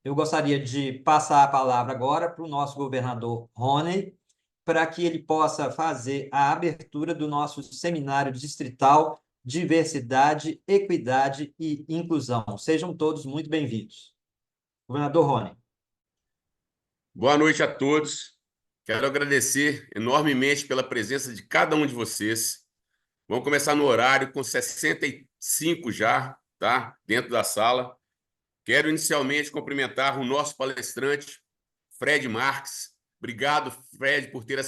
Eu gostaria de passar a palavra agora para o nosso governador Rony, para que ele possa fazer a abertura do nosso seminário distrital Diversidade, Equidade e Inclusão. Sejam todos muito bem-vindos. Governador Rony. Boa noite a todos. Quero agradecer enormemente pela presença de cada um de vocês. Vamos começar no horário com 65 já, tá? Dentro da sala. Quero inicialmente cumprimentar o nosso palestrante, Fred Marques. Obrigado, Fred, por ter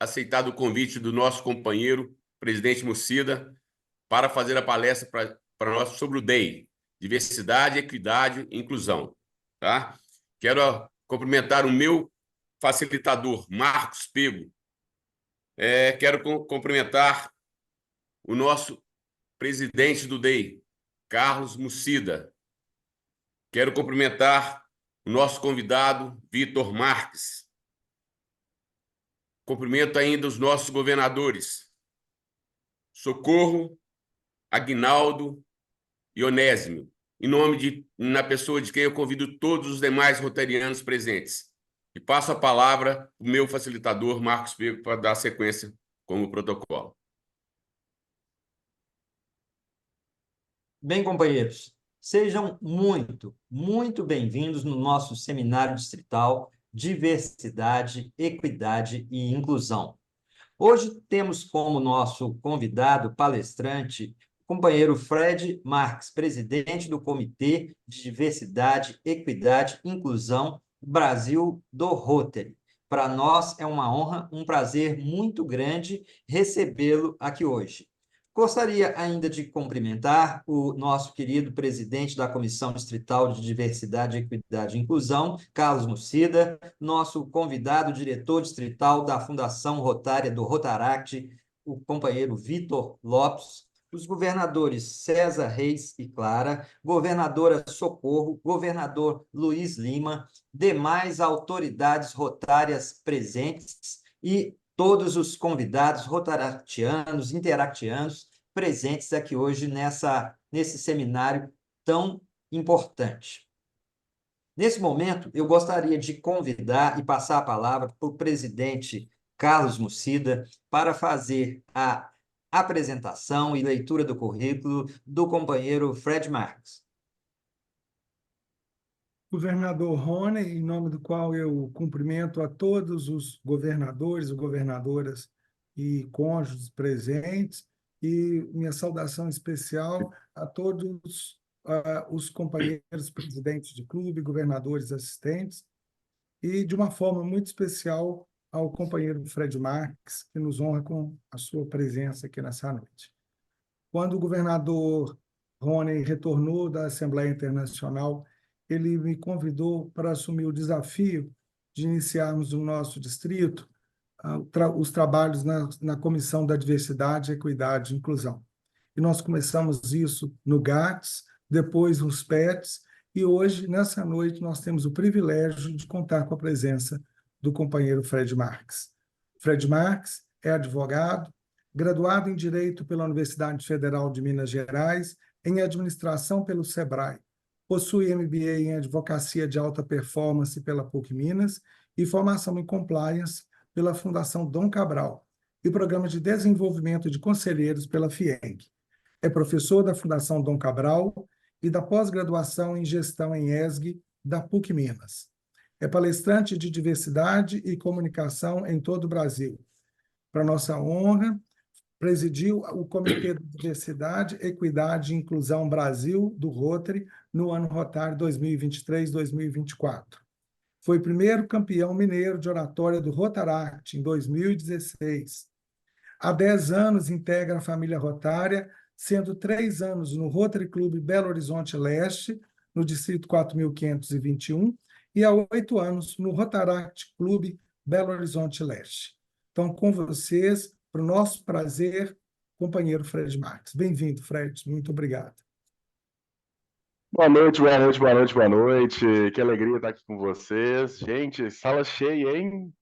aceitado o convite do nosso companheiro, presidente Mucida, para fazer a palestra para nós sobre o DEI, Diversidade, Equidade e Inclusão. Tá? Quero cumprimentar o meu facilitador, Marcos Pego. Quero cumprimentar o nosso presidente do DEI, Carlos Mucida. Quero cumprimentar o nosso convidado, Vitor Marques. Cumprimento ainda os nossos governadores, Socorro, Aguinaldo e Onésimo, na pessoa de quem eu convido todos os demais rotarianos presentes. E passo a palavra para o meu facilitador, Marcos Pego, para dar sequência como protocolo. Bem, companheiros, sejam muito bem-vindos no nosso seminário distrital Diversidade, Equidade e Inclusão. Hoje temos como nosso convidado palestrante o companheiro Fred Marques, presidente do Comitê de Diversidade, Equidade e Inclusão Brasil do Rotary. Para nós é uma honra, um prazer muito grande recebê-lo aqui hoje. Gostaria ainda de cumprimentar o nosso querido presidente da Comissão Distrital de Diversidade, Equidade e Inclusão, Carlos Mucida, nosso convidado diretor distrital da Fundação Rotária do Rotaract, o companheiro Vitor Lopes, os governadores César Reis e Clara, governadora Socorro, governador Luiz Lima, demais autoridades rotárias presentes e todos os convidados rotaractianos, interactianos, presentes aqui hoje nesse seminário tão importante. Nesse momento, eu gostaria de convidar e passar a palavra para o presidente Carlos Mucida para fazer a apresentação e leitura do currículo do companheiro Fred Marques. Governador Rony, em nome do qual eu cumprimento a todos os governadores e governadoras e cônjuges presentes, e minha saudação especial a todos os companheiros presidentes de clube, governadores assistentes, e de uma forma muito especial ao companheiro Fred Marques, que nos honra com a sua presença aqui nessa noite. Quando o governador Rony retornou da Assembleia Internacional, ele me convidou para assumir o desafio de iniciarmos no nosso distrito os trabalhos na Comissão da Diversidade, Equidade e Inclusão. E nós começamos isso no GATS, depois nos PETs, e hoje, nessa noite, nós temos o privilégio de contar com a presença do companheiro Fred Marques. Fred Marques é advogado, graduado em Direito pela Universidade Federal de Minas Gerais, em Administração pelo SEBRAE. Possui MBA em Advocacia de Alta Performance pela PUC Minas e formação em Compliance pela Fundação Dom Cabral e Programa de Desenvolvimento de Conselheiros pela FIENG. É professor da Fundação Dom Cabral e da pós-graduação em Gestão em ESG da PUC Minas. É palestrante de diversidade e comunicação em todo o Brasil. Para nossa honra, presidiu o Comitê de Diversidade, Equidade e Inclusão Brasil do Rotary no ano Rotário 2023-2024. Foi primeiro campeão mineiro de oratória do Rotaract em 2016. Há 10 anos integra a família rotária, sendo 3 anos no Rotary Clube Belo Horizonte Leste, no Distrito 4.521, e há 8 anos no Rotaract Clube Belo Horizonte Leste. Então, com vocês, para o nosso prazer, companheiro Fred Marques. Bem-vindo, Fred. Muito obrigado. Boa noite, boa noite, boa noite, boa noite. Que alegria estar aqui com vocês. Gente, sala cheia, hein?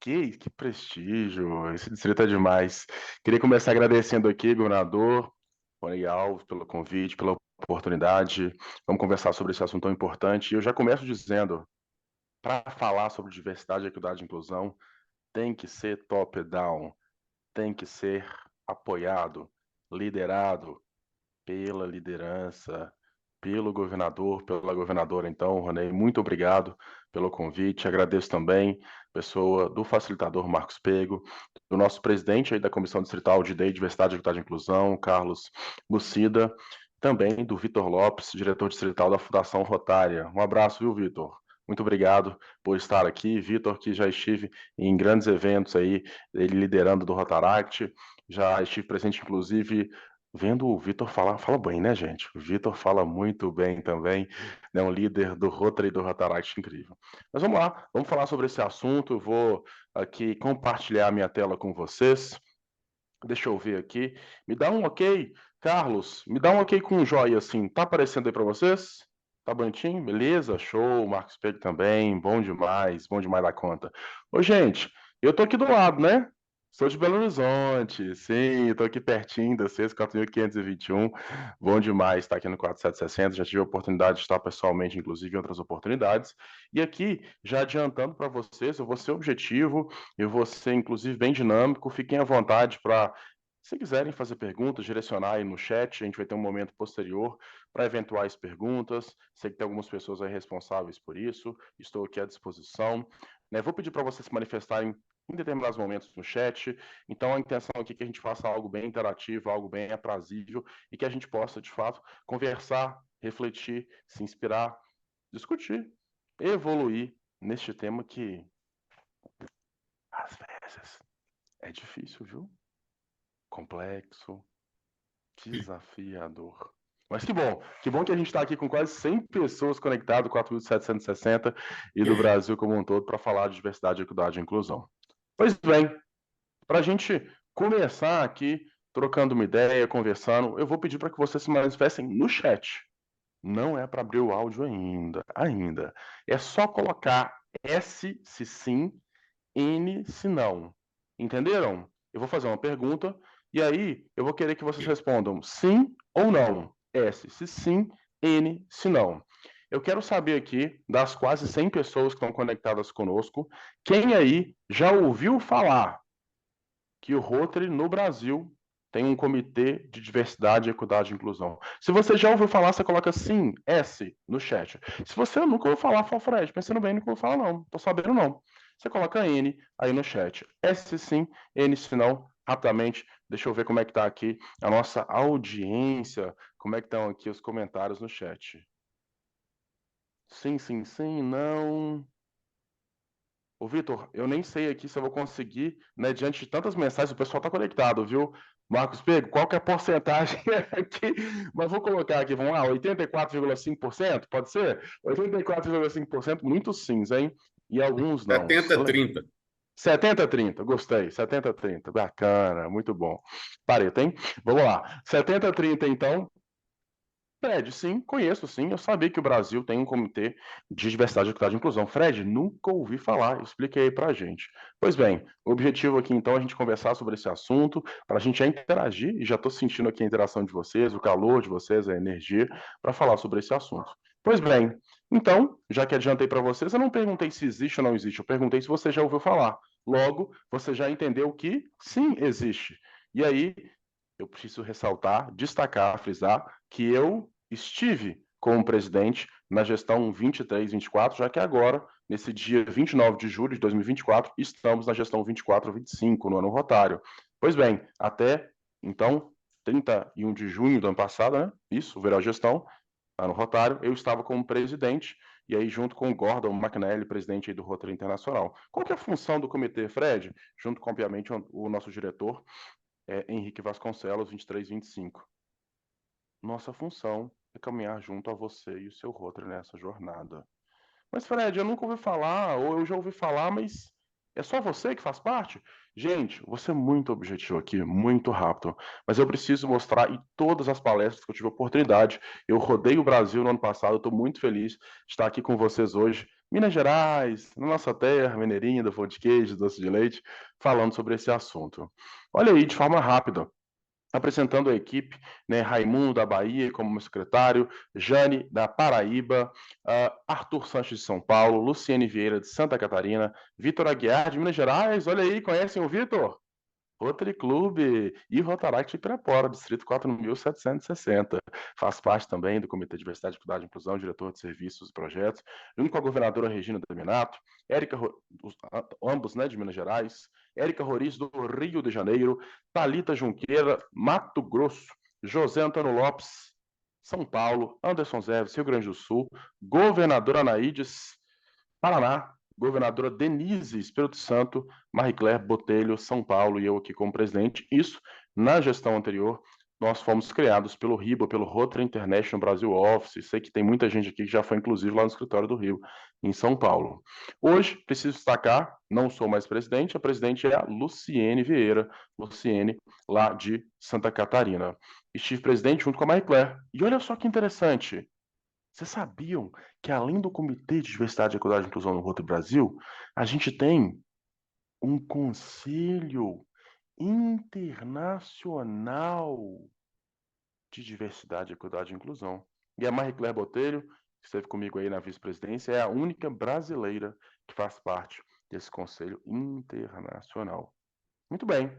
Que prestígio. Esse distrito é demais. Queria começar agradecendo aqui, governador Rony Alves, pelo convite, pela oportunidade. Vamos conversar sobre esse assunto tão importante. E eu já começo dizendo, para falar sobre diversidade, equidade e inclusão, tem que ser top-down, tem que ser apoiado, liderado pela liderança, pelo governador, pela governadora. Então, Ronei, muito obrigado pelo convite. Agradeço também pessoa do facilitador Marcos Pego, do nosso presidente aí da Comissão Distrital de DEI, Diversidade, Equidade e Inclusão, Carlos Lucida, também do Vitor Lopes, diretor distrital da Fundação Rotária. Um abraço, viu, Vitor? Muito obrigado por estar aqui. Vitor, que já estive em grandes eventos aí, ele liderando do Rotaract, já estive presente, inclusive, vendo o Vitor falar, fala bem, né, gente? O Vitor fala muito bem também, é um líder do Rotary e do Rotaract incrível. Mas vamos lá, vamos falar sobre esse assunto. Eu vou aqui compartilhar a minha tela com vocês. Deixa eu ver aqui. Me dá um ok, Carlos, me dá um ok com um joia assim. Tá aparecendo aí para vocês? Tá bonitinho? Beleza? Show. Marcos Pego também. Bom demais da conta. Ô, gente, eu tô aqui do lado, né? Sou de Belo Horizonte, sim, estou aqui pertinho da CES 4521. Bom demais estar aqui no 4760. Já tive a oportunidade de estar pessoalmente, inclusive, em outras oportunidades. E aqui, já adiantando para vocês, eu vou ser objetivo, eu vou ser, inclusive, bem dinâmico. Fiquem à vontade para, se quiserem fazer perguntas, direcionar aí no chat. A gente vai ter um momento posterior para eventuais perguntas. Sei que tem algumas pessoas aí responsáveis por isso. Estou aqui à disposição. Vou pedir para vocês se manifestarem em determinados momentos no chat. Então, a intenção aqui é que a gente faça algo bem interativo, algo bem aprazível e que a gente possa, de fato, conversar, refletir, se inspirar, discutir, evoluir neste tema que, às vezes, é difícil, viu? Complexo, desafiador. Mas que bom que a gente está aqui com quase 100 pessoas conectadas, 4.760, e do Brasil como um todo, para falar de diversidade, equidade e inclusão. Pois bem, para a gente começar aqui, trocando uma ideia, conversando, eu vou pedir para que vocês se manifestem no chat. Não é para abrir o áudio ainda. É só colocar S se sim, N se não. Entenderam? Eu vou fazer uma pergunta e aí eu vou querer que vocês respondam sim ou não. S se sim, N se não. Eu quero saber aqui, das quase 100 pessoas que estão conectadas conosco, quem aí já ouviu falar que o Rotary no Brasil tem um comitê de diversidade, equidade e inclusão. Se você já ouviu falar, você coloca sim, S, no chat. Se você nunca ouviu falar, fala, Fred, pensando bem, nunca ouviu falar não, tô sabendo não. Você coloca N aí no chat. S sim, N se não, rapidamente. Deixa eu ver como é que tá aqui a nossa audiência, como é que estão aqui os comentários no chat. Sim, sim, sim, não. Ô, Vitor, eu nem sei aqui se eu vou conseguir, né, diante de tantas mensagens, o pessoal está conectado, viu? Marcos Pego, qual que é a porcentagem aqui? Mas vou colocar aqui, vamos lá, 84,5%, pode ser? 84,5%, muitos sims, hein? E alguns não. 70-30. 70-30, gostei. 70-30, bacana, muito bom. Pareta, hein? Vamos lá. 70-30, então. Fred, sim, conheço, sim. Eu sabia que o Brasil tem um comitê de diversidade, equidade e inclusão. Fred, nunca ouvi falar. Explique aí pra gente. Pois bem, o objetivo aqui, então, é a gente conversar sobre esse assunto, para a gente já interagir, e já estou sentindo aqui a interação de vocês, o calor de vocês, a energia, para falar sobre esse assunto. Pois bem, então, já que adiantei para vocês, eu não perguntei se existe ou não existe, eu perguntei se você já ouviu falar. Logo, você já entendeu que sim, existe. E aí, eu preciso ressaltar, destacar, frisar que eu estive como presidente na gestão 23-24, já que agora, nesse dia 29 de julho de 2024, estamos na gestão 24-25, no ano rotário. Pois bem, até, então, 31 de junho do ano passado, né? Isso, verão gestão, ano rotário, eu estava como presidente, e aí junto com o Gordon McNally, presidente aí do Rotary Internacional. Qual que é a função do comitê, Fred? Junto com, obviamente, o nosso diretor, Henrique Vasconcelos, 23-25. Nossa função é caminhar junto a você e o seu Rotary nessa jornada. Mas, Fred, eu nunca ouvi falar, ou eu já ouvi falar, mas é só você que faz parte? Gente, você é muito objetivo aqui, muito rápido. Mas eu preciso mostrar em todas as palestras que eu tive a oportunidade. Eu rodei o Brasil no ano passado, eu estou muito feliz de estar aqui com vocês hoje. Minas Gerais, na nossa terra, mineirinha, do pão de queijo, doce de leite, falando sobre esse assunto. Olha aí, de forma rápida. apresentando a equipe, né, Raimundo da Bahia como meu secretário, Jane da Paraíba, Arthur Sanches de São Paulo, Luciene Vieira de Santa Catarina, Vitor Aguiar de Minas Gerais, olha aí, conhecem o Vitor? Rotary Clube e Rotaract de Pirapora, distrito 4.760. Faz parte também do Comitê de Diversidade, Equidade e Inclusão, diretor de serviços e projetos, junto com a governadora Regina Daminato, ambos, né, de Minas Gerais, Érica Roriz do Rio de Janeiro, Thalita Junqueira, Mato Grosso, José Antônio Lopes, São Paulo, Anderson Zeves, Rio Grande do Sul, governadora Anaídes, Paraná, governadora Denise, Espírito Santo, Marie-Claire Botelho, São Paulo, e eu aqui como presidente. Isso, na gestão anterior, nós fomos criados pelo RIBA, pelo Rotary International Brasil Office. Sei que tem muita gente aqui que já foi, inclusive, lá no escritório do Rio, em São Paulo. Hoje, preciso destacar, não sou mais presidente, a presidente é a Luciene Vieira, Luciene, lá de Santa Catarina. Estive presidente junto com a Marie-Claire. E olha só que interessante, vocês sabiam que, além do Comitê de Diversidade, Equidade e Inclusão no Rotary Brasil, a gente tem um Conselho Internacional de Diversidade, Equidade e Inclusão. E a Marie-Claire Botelho, que esteve comigo aí na vice-presidência, é a única brasileira que faz parte desse Conselho Internacional. Muito bem.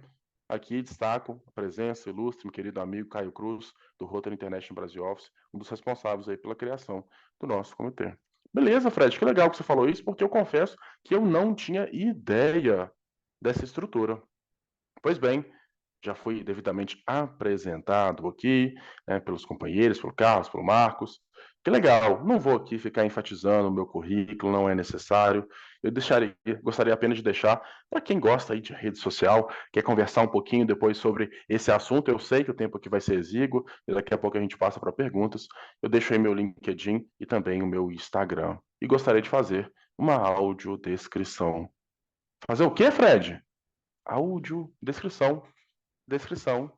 Aqui destaco a presença ilustre, meu querido amigo Caio Cruz, do Rotary International Brasil Office, um dos responsáveis aí pela criação do nosso comitê. Beleza, Fred, que legal que você falou isso, porque eu confesso que eu não tinha ideia dessa estrutura. Pois bem, já fui devidamente apresentado aqui, né, pelos companheiros, pelo Carlos, pelo Marcos. Que legal, não vou aqui ficar enfatizando o meu currículo, não é necessário. Eu gostaria apenas de deixar, para quem gosta aí de rede social, quer conversar um pouquinho depois sobre esse assunto, eu sei que o tempo aqui vai ser exíguo, e daqui a pouco a gente passa para perguntas. Eu deixo aí meu LinkedIn e também o meu Instagram. E gostaria de fazer uma audiodescrição. Fazer o quê, Fred? Audiodescrição. Descrição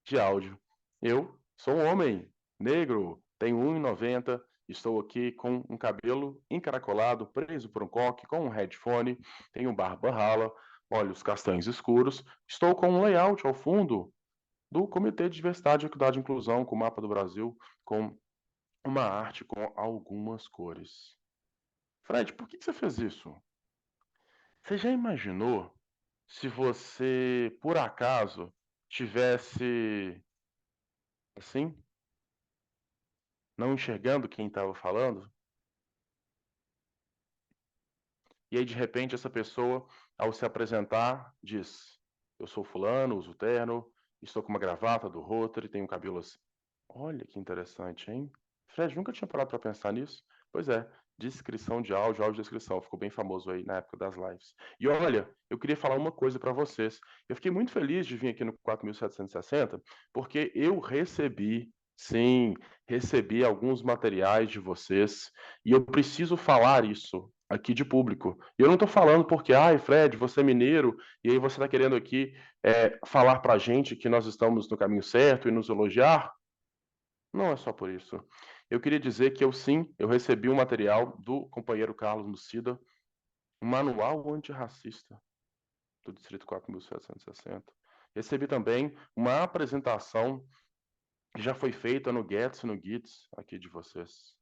de áudio. Eu sou um homem negro, tenho 1,90, estou aqui com um cabelo encaracolado, preso por um coque, com um headphone, tenho barba rala, olhos castanhos escuros, estou com um layout ao fundo do Comitê de Diversidade, Equidade e Inclusão, com o mapa do Brasil, com uma arte com algumas cores. Fred, por que você fez isso? Você já imaginou se você, por acaso, tivesse assim, não enxergando quem estava falando? E aí, de repente, essa pessoa, ao se apresentar, diz: eu sou fulano, uso terno, estou com uma gravata do Rotary, tenho cabelo assim. Olha que interessante, hein? Fred, nunca tinha parado para pensar nisso. Pois é, descrição de áudio, audiodescrição, ficou bem famoso aí na época das lives. E olha, eu queria falar uma coisa para vocês. Eu fiquei muito feliz de vir aqui no 4760, porque eu recebi, sim, recebi alguns materiais de vocês, e eu preciso falar isso aqui de público. E eu não estou falando porque, ai, Fred, você é mineiro, e aí você está querendo aqui falar para a gente que nós estamos no caminho certo e nos elogiar. Não é só por isso. Eu queria dizer que eu recebi um material do companheiro Carlos Nucida, um manual antirracista do Distrito 4760. Recebi também uma apresentação que já foi feita no Gets e no Gits aqui de vocês.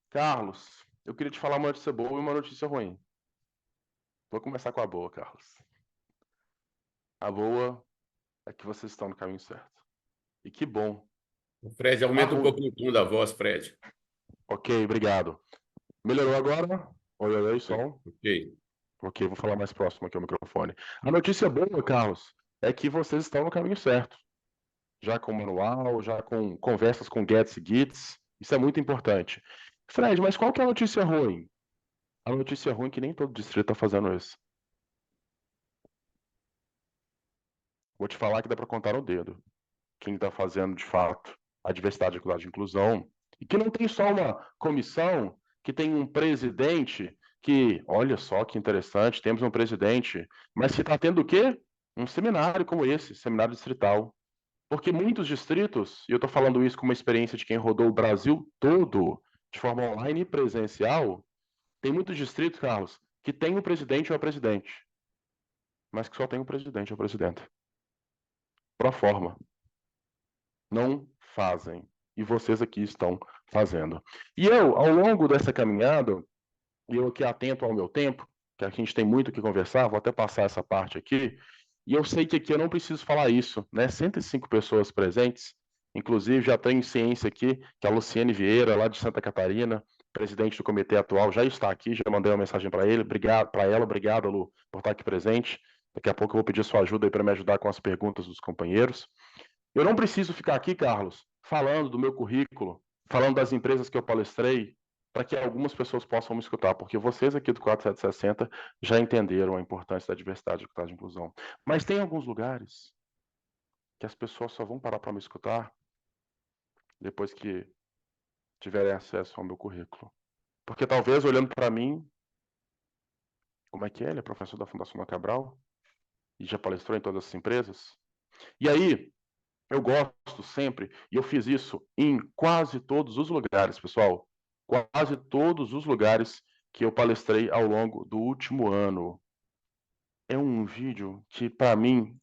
Carlos, eu queria te falar uma notícia boa e uma notícia ruim. Vou começar com a boa, Carlos. A boa é que vocês estão no caminho certo. E que bom. Fred, aumenta um pouco o tom da voz, Fred. Ok, obrigado. Melhorou agora? Olha aí, som. Ok. Ok, vou falar mais próximo aqui ao microfone. A notícia boa, Carlos, é que vocês estão no caminho certo. Já com manual, já com conversas com Gets e Gits. Isso é muito importante. Fred, mas qual que é a notícia ruim? A notícia ruim é que nem todo distrito está fazendo isso. Vou te falar que dá para contar no dedo quem está fazendo de fato a diversidade, equidade e inclusão. E que não tem só uma comissão, que tem um presidente que, olha só que interessante, temos um presidente, mas que está tendo o quê? Um seminário como esse, seminário distrital. Porque muitos distritos, e eu estou falando isso com uma experiência de quem rodou o Brasil todo, de forma online e presencial, tem muitos distritos, Carlos, que tem um presidente ou a presidente, mas que só tem um presidente ou a presidenta. Pro forma. não fazem. E vocês aqui estão fazendo. E eu, ao longo dessa caminhada, e eu aqui atento ao meu tempo, que a gente tem muito o que conversar, vou até passar essa parte aqui, e eu sei que aqui eu não preciso falar isso, né? 105 pessoas presentes, inclusive já tenho ciência aqui que a Luciene Vieira, lá de Santa Catarina, presidente do comitê atual, já está aqui, já mandei uma mensagem para ele, obrigado, para ela, obrigado, Lu, por estar aqui presente. Daqui a pouco eu vou pedir sua ajuda aí para me ajudar com as perguntas dos companheiros. Eu não preciso ficar aqui, Carlos, falando do meu currículo, falando das empresas que eu palestrei, para que algumas pessoas possam me escutar, porque vocês aqui do 4760 já entenderam a importância da diversidade, equidade e inclusão. Mas tem alguns lugares que as pessoas só vão parar para me escutar depois que tiverem acesso ao meu currículo. Porque talvez, olhando para mim, como é que é? Ele é professor da Fundação Dom Cabral e já palestrou em todas as empresas. E aí, eu gosto sempre, e eu fiz isso em quase todos os lugares, pessoal. Quase todos os lugares que eu palestrei ao longo do último ano. É um vídeo que, para mim,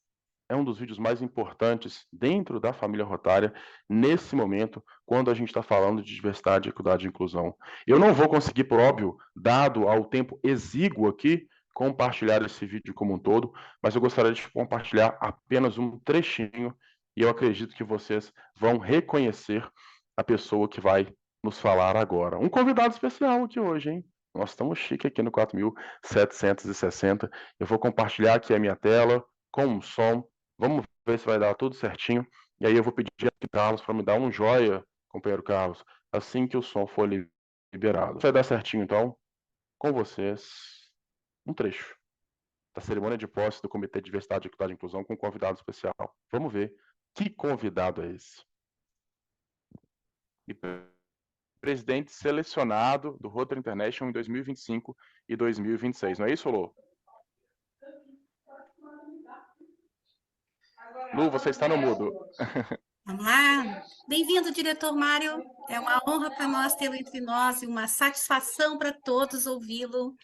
é um dos vídeos mais importantes dentro da família Rotária, nesse momento, quando a gente está falando de diversidade, equidade e inclusão. Eu não vou conseguir, por óbvio, dado ao tempo exíguo aqui, compartilhar esse vídeo como um todo, mas eu gostaria de compartilhar apenas um trechinho, e eu acredito que vocês vão reconhecer a pessoa que vai nos falar agora. Um convidado especial aqui hoje, hein? Nós estamos chique aqui no 4760. Eu vou compartilhar aqui a minha tela com um som. Vamos ver se vai dar tudo certinho. E aí eu vou pedir aqui, Carlos, para me dar um joia, companheiro Carlos, assim que o som for liberado. Vai dar certinho, então, com vocês, um trecho da cerimônia de posse do Comitê de Diversidade, Equidade e Inclusão com um convidado especial. Vamos ver que convidado é esse. E presidente selecionado do Rotary International em 2025 e 2026. Não é isso, Lô? Lu, você está no mudo. Vamos lá. Bem-vindo, diretor Mário. É uma honra para nós tê-lo entre nós e uma satisfação para todos ouvi-lo.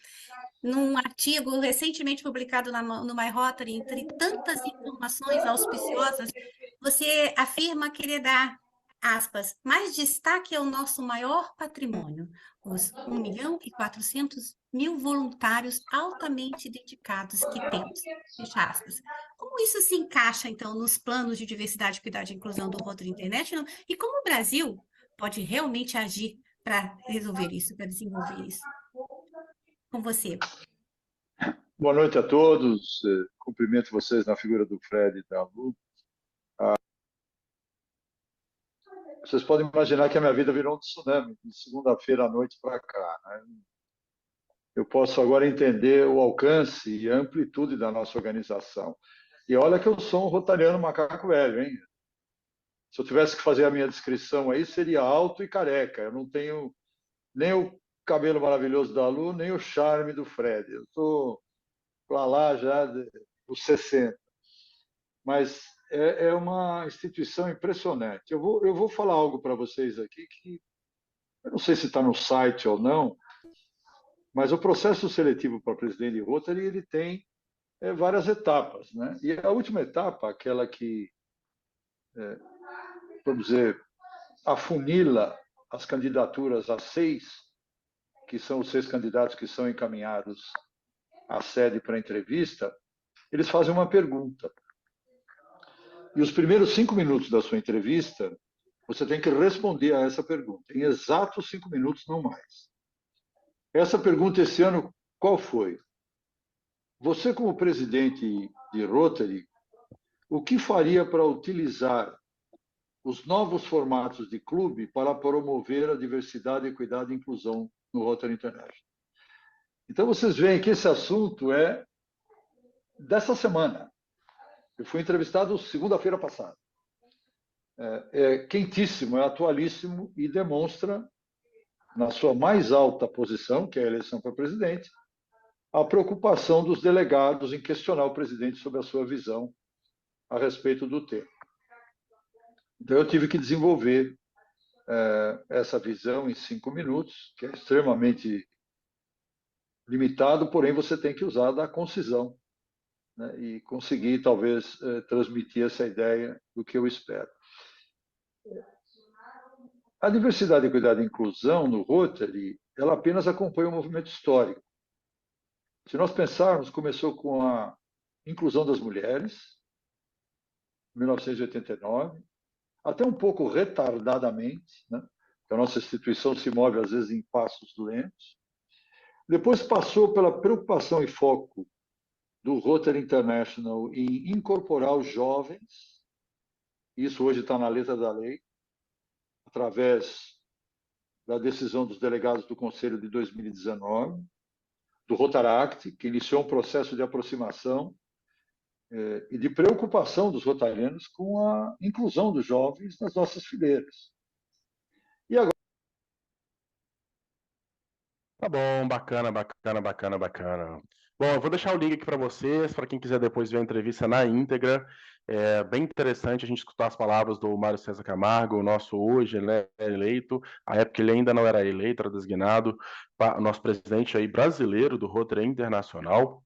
Num artigo recentemente publicado no My Rotary, entre tantas informações auspiciosas, você afirma querer dar, aspas, mais destaque ao nosso maior patrimônio, os 1.400.000 voluntários altamente dedicados que temos, fecha aspas. Como isso se encaixa, então, nos planos de diversidade, equidade e inclusão do Rotary International e como o Brasil pode realmente agir para resolver isso, para desenvolver isso? Com você. Boa noite a todos. Cumprimento vocês na figura do Fred e da Lu. Vocês podem imaginar que a minha vida virou um tsunami de segunda-feira à noite para cá, né? Eu posso agora entender o alcance e a amplitude da nossa organização. E olha que eu sou um rotariano macaco velho, hein? Se eu tivesse que fazer a minha descrição aí, seria alto e careca. Eu não tenho nem o cabelo maravilhoso da Lu, nem o charme do Fred. Eu estou para lá já dos 60. Mas é uma instituição impressionante. Eu vou falar algo para vocês aqui que eu não sei se está no site ou não, mas o processo seletivo para presidente de Rotary ele tem várias etapas, né? E a última etapa, aquela que, vamos dizer, afunila as candidaturas a 6, que são os 6 candidatos que são encaminhados à sede para entrevista, eles fazem uma pergunta. E os primeiros 5 minutos da sua entrevista, você tem que responder a essa pergunta, em exatos 5 minutos, não mais. Essa pergunta esse ano, qual foi? Você, como presidente de Rotary, o que faria para utilizar os novos formatos de clube para promover a diversidade, equidade e inclusão no Rotary International? Então, vocês veem que esse assunto é dessa semana. Eu fui entrevistado segunda-feira passada. É quentíssimo, é atualíssimo e demonstra, na sua mais alta posição, que é a eleição para presidente, a preocupação dos delegados em questionar o presidente sobre a sua visão a respeito do tema. Então, eu tive que desenvolver essa visão em 5 minutos, que é extremamente limitado, porém você tem que usar da concisão, né, e conseguir, talvez, transmitir essa ideia do que eu espero. A diversidade, equidade e inclusão no Rotary, ela apenas acompanha o movimento histórico. Se nós pensarmos, começou com a inclusão das mulheres, em 1989, até um pouco retardadamente, né? A nossa instituição se move, às vezes, em passos lentos. Depois passou pela preocupação e foco do Rotary International em incorporar os jovens. Isso hoje está na letra da lei, através da decisão dos delegados do Conselho de 2019, do Rotaract, que iniciou um processo de aproximação e de preocupação dos rotarianos com a inclusão dos jovens nas nossas fileiras. E agora... Tá bom, bacana, bacana, bacana, bacana. Bom, eu vou deixar o link aqui para vocês, para quem quiser depois ver a entrevista na íntegra. É bem interessante a gente escutar as palavras do Mário César Camargo, o nosso hoje eleito, a época ele ainda não era eleito, era designado, o nosso presidente aí brasileiro do Rotary Internacional.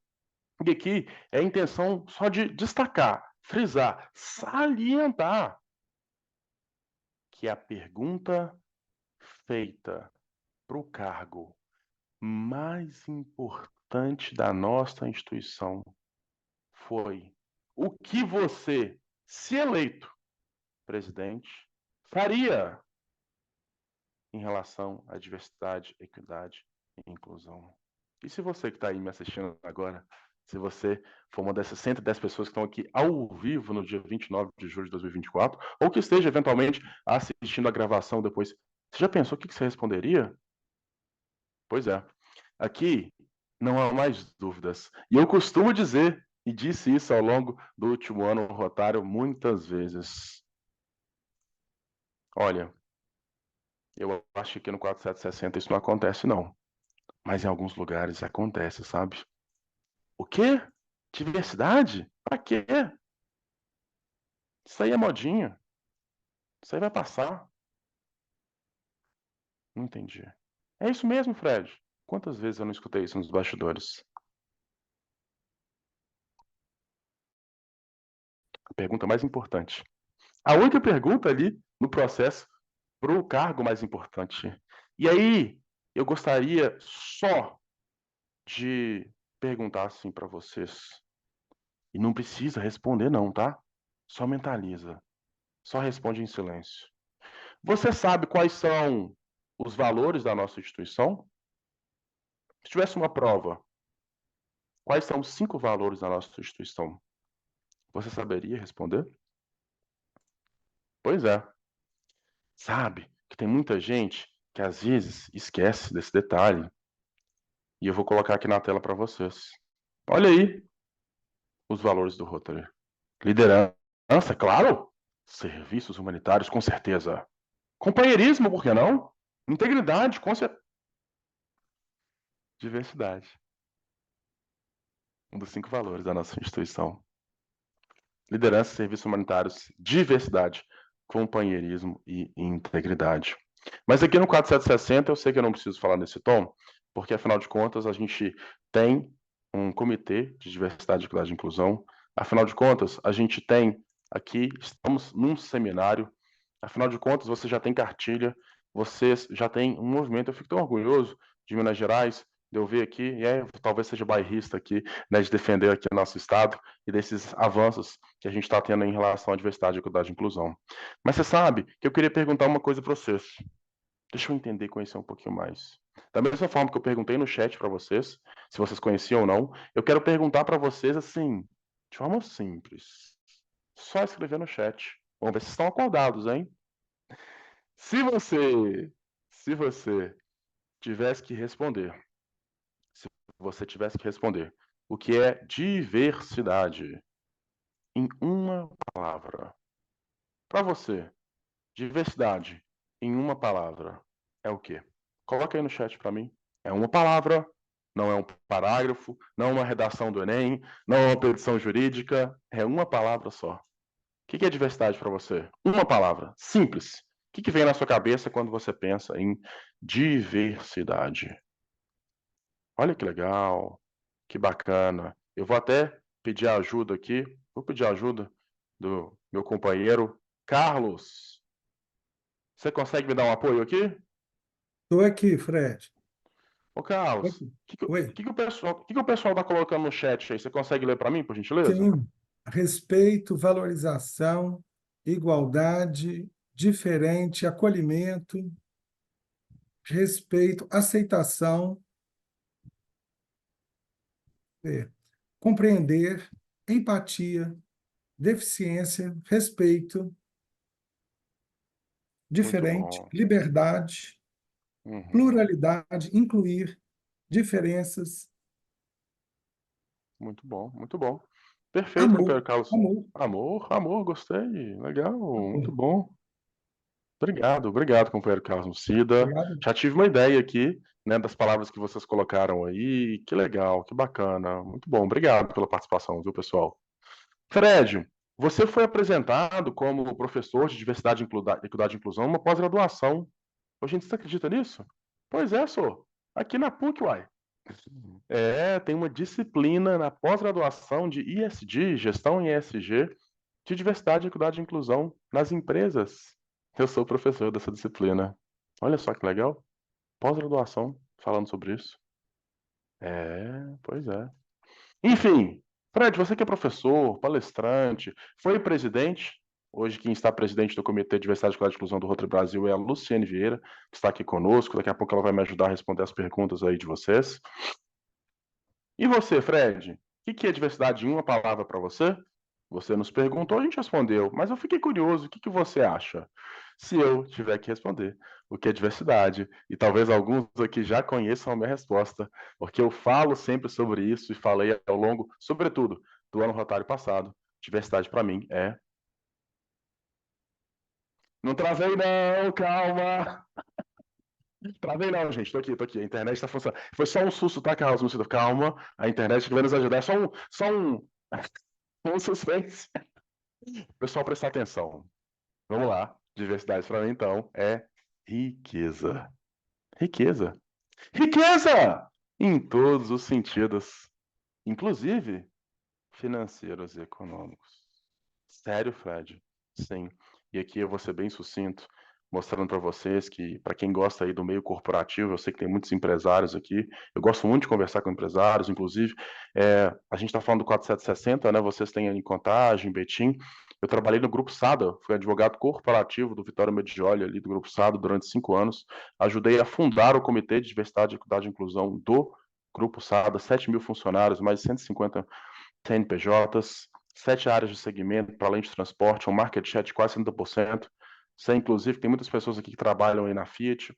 E aqui é a intenção só de destacar, frisar, salientar que a pergunta feita para o cargo mais importante da nossa instituição foi: o que você, se eleito presidente, faria em relação à diversidade, equidade e inclusão? E se você que está aí me assistindo agora, se você for uma dessas 110 pessoas que estão aqui ao vivo no dia 29 de julho de 2024, ou que esteja eventualmente assistindo a gravação depois, você já pensou o que você responderia? Pois é. Aqui não há mais dúvidas. E eu costumo dizer, e disse isso ao longo do último ano rotário muitas vezes. Olha, eu acho que aqui no 4760 isso não acontece, não. Mas em alguns lugares acontece, sabe? O quê? Diversidade? Pra quê? Isso aí é modinha. Isso aí vai passar. Não entendi. É isso mesmo, Fred. Quantas vezes eu não escutei isso nos bastidores? A pergunta mais importante. A única pergunta ali no processo para o cargo mais importante. E aí, eu gostaria só de perguntar assim para vocês. E não precisa responder não, tá? Só mentaliza. Só responde em silêncio. Você sabe quais são os valores da nossa instituição? Se tivesse uma prova, quais são os 5 valores da nossa instituição? Você saberia responder? Pois é. Sabe que tem muita gente que às vezes esquece desse detalhe. E eu vou colocar aqui na tela para vocês. Olha aí os valores do Rotary. Liderança, claro. Serviços humanitários, com certeza. Companheirismo, por que não? Integridade, com certeza. Diversidade. Um dos 5 valores da nossa instituição. Liderança, serviços humanitários, diversidade, companheirismo e integridade. Mas aqui no 4760 eu sei que eu não preciso falar nesse tom, porque afinal de contas a gente tem um comitê de diversidade, equidade e inclusão. Afinal de contas, a gente tem aqui, estamos num seminário. Afinal de contas, você já tem cartilha, vocês já têm um movimento. Eu fico tão orgulhoso de Minas Gerais, de eu ver aqui, e talvez seja bairrista aqui, né, de defender aqui o nosso estado e desses avanços que a gente está tendo em relação à diversidade, equidade e inclusão. Mas você sabe que eu queria perguntar uma coisa para vocês. Deixa eu entender e conhecer um pouquinho mais. Da mesma forma que eu perguntei no chat para vocês, se vocês conheciam ou não, eu quero perguntar para vocês assim, de forma simples. Só escrever no chat. Vamos ver se estão acordados, hein? Se você tivesse que responder, o que é diversidade em uma palavra. Para você, diversidade em uma palavra é o quê? Coloca aí no chat para mim. É uma palavra, não é um parágrafo, não é uma redação do Enem, não é uma petição jurídica, é uma palavra só. O que é diversidade para você? Uma palavra, simples. O que vem na sua cabeça quando você pensa em diversidade? Olha que legal, que bacana. Eu vou até pedir ajuda aqui, vou pedir ajuda do meu companheiro Carlos. Você consegue me dar um apoio aqui? Estou aqui, Fred. Ô, Carlos, Aqui. o que, Oi. que, que o pessoal está colocando no chat aí? Você consegue ler para mim, por gentileza? Sim. Respeito, valorização, igualdade, diferente, acolhimento, respeito, aceitação, compreender, empatia, deficiência, respeito, Muito diferente, bom. liberdade, Uhum. pluralidade, incluir, diferenças, Muito bom, muito bom. Perfeito, amor, companheiro Carlos. amor, Amor, gostei. Legal, muito amor. bom. Obrigado, companheiro Carlos Nucida. Obrigado. Já tive uma ideia aqui, né, das palavras que vocês colocaram aí. Que legal, que bacana. Muito bom. Obrigado pela participação, viu, pessoal? Fred, você foi apresentado como professor de Diversidade, Equidade e Inclusão numa pós-graduação. Ô, gente, você acredita nisso? Pois é, sou. Aqui na PUC, uai. Tem uma disciplina na pós-graduação de ISD, Gestão em ESG, de Diversidade, Equidade e Inclusão nas empresas. Eu sou professor dessa disciplina. Olha só que legal. Pós-graduação falando sobre isso. Pois é. Enfim, Fred, você que é professor, palestrante, foi presidente. Hoje quem está presidente do Comitê de Diversidade, Equidade e Inclusão do Rotary Brasil é a Luciene Vieira, que está aqui conosco. Daqui a pouco ela vai me ajudar a responder as perguntas aí de vocês. E você, Fred? O que é diversidade em uma palavra para você? Você nos perguntou, a gente respondeu, mas eu fiquei curioso, o que você acha? Se eu tiver que responder o que é diversidade, e talvez alguns aqui já conheçam a minha resposta, porque eu falo sempre sobre isso e falei ao longo, sobretudo, do ano rotário passado. Diversidade para mim é. Não travei, não, calma! Travei não, gente. Tô aqui. A internet tá funcionando. Foi só um susto, tá, Carlos? Não, calma. A internet que vai nos ajudar. É um suspense. Pessoal, prestar atenção. Vamos lá. Diversidade para mim, então, é riqueza. Riqueza. Riqueza! Em todos os sentidos. Inclusive financeiros e econômicos. Sério, Fred? Sim. E aqui eu vou ser bem sucinto, mostrando para vocês que, para quem gosta aí do meio corporativo, eu sei que tem muitos empresários aqui, eu gosto muito de conversar com empresários, inclusive, a gente está falando do 4760, né? Vocês têm aí em Contagem, Betim. Eu trabalhei no Grupo Sada, fui advogado corporativo do Vitório Medioli, ali do Grupo Sada, durante 5 anos. Ajudei a fundar o Comitê de Diversidade, Equidade e Inclusão do Grupo Sada, 7.000 funcionários, mais de 150 CNPJs, 7 áreas de segmento, para além de transporte, um market share de quase 30%. Inclusive, tem muitas pessoas aqui que trabalham aí na Fiat.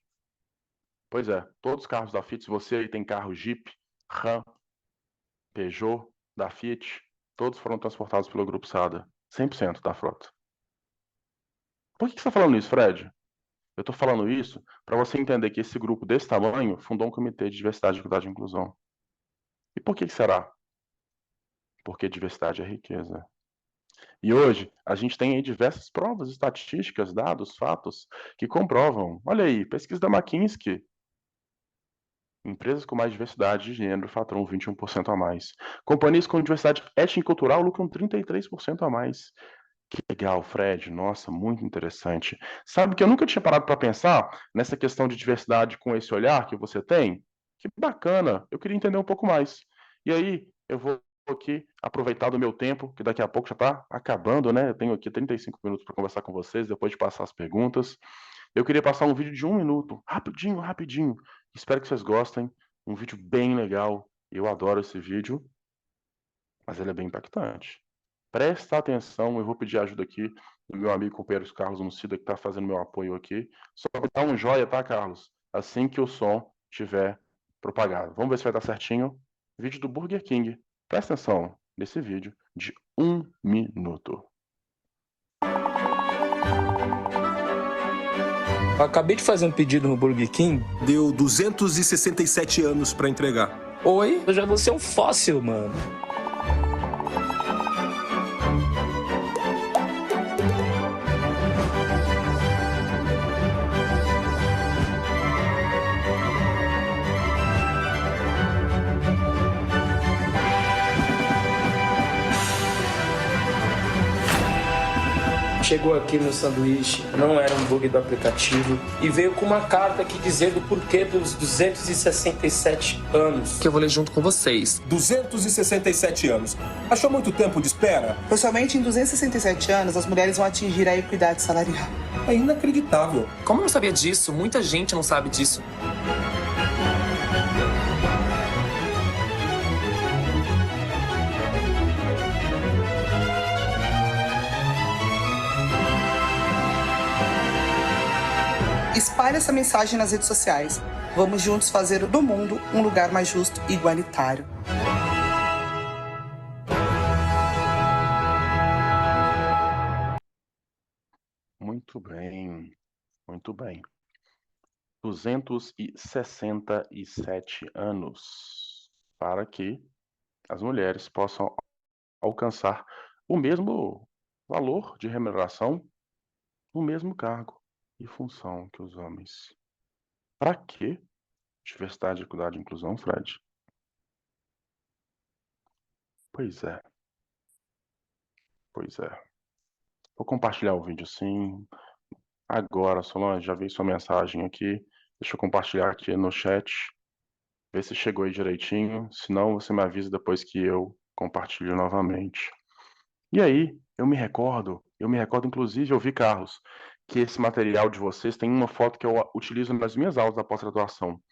Pois é, todos os carros da Fiat, se você aí tem carro Jeep, Ram, Peugeot, da Fiat, todos foram transportados pelo Grupo Sada. 100% da frota. Por que você está falando isso, Fred? Eu estou falando isso para você entender que esse grupo desse tamanho fundou um comitê de diversidade, equidade e inclusão. E por que será? Porque diversidade é riqueza. E hoje, a gente tem aí diversas provas estatísticas, dados, fatos, que comprovam. Olha aí, pesquisa da McKinsey. Empresas com mais diversidade de gênero faturam 21% a mais. Companhias com diversidade étnica e cultural lucram 33% a mais. Que legal, Fred. Nossa, muito interessante. Sabe que eu nunca tinha parado para pensar nessa questão de diversidade com esse olhar que você tem? Que bacana. Eu queria entender um pouco mais. E aí, eu vou aqui aproveitar do meu tempo, que daqui a pouco já está acabando, né? Eu tenho aqui 35 minutos para conversar com vocês, depois de passar as perguntas. Eu queria passar um vídeo de 1 minuto, rapidinho, rapidinho. Espero que vocês gostem. Um vídeo bem legal. Eu adoro esse vídeo, mas ele é bem impactante. Presta atenção, eu vou pedir ajuda aqui do meu amigo companheiro Carlos Nucida, que está fazendo meu apoio aqui. Só botar um joia, tá, Carlos? Assim que o som estiver propagado. Vamos ver se vai dar certinho. Vídeo do Burger King. Presta atenção nesse vídeo de 1 minuto. Eu acabei de fazer um pedido no Burger King. Deu 267 anos pra entregar. Oi? Eu já vou ser um fóssil, mano. Chegou aqui no sanduíche, não era um bug do aplicativo e veio com uma carta aqui dizendo o porquê dos 267 anos. Que eu vou ler junto com vocês. 267 anos. Achou muito tempo de espera? Pois somente em 267 anos as mulheres vão atingir a equidade salarial. É inacreditável. Como eu não sabia disso? Muita gente não sabe disso. Espalhe essa mensagem nas redes sociais. Vamos juntos fazer do mundo um lugar mais justo e igualitário. Muito bem, muito bem. 267 anos para que as mulheres possam alcançar o mesmo valor de remuneração, o mesmo cargo e função que os homens. Para quê? Diversidade, equidade e inclusão, Fred? Pois é. Pois é. Vou compartilhar o vídeo sim. Agora, Solange, já vi sua mensagem aqui. Deixa eu compartilhar aqui no chat. Ver se chegou aí direitinho. Se não, você me avisa depois que eu compartilho novamente. E aí, eu me recordo inclusive, eu vi, Carlos, que esse material de vocês tem uma foto que eu utilizo nas minhas aulas da pós-graduação.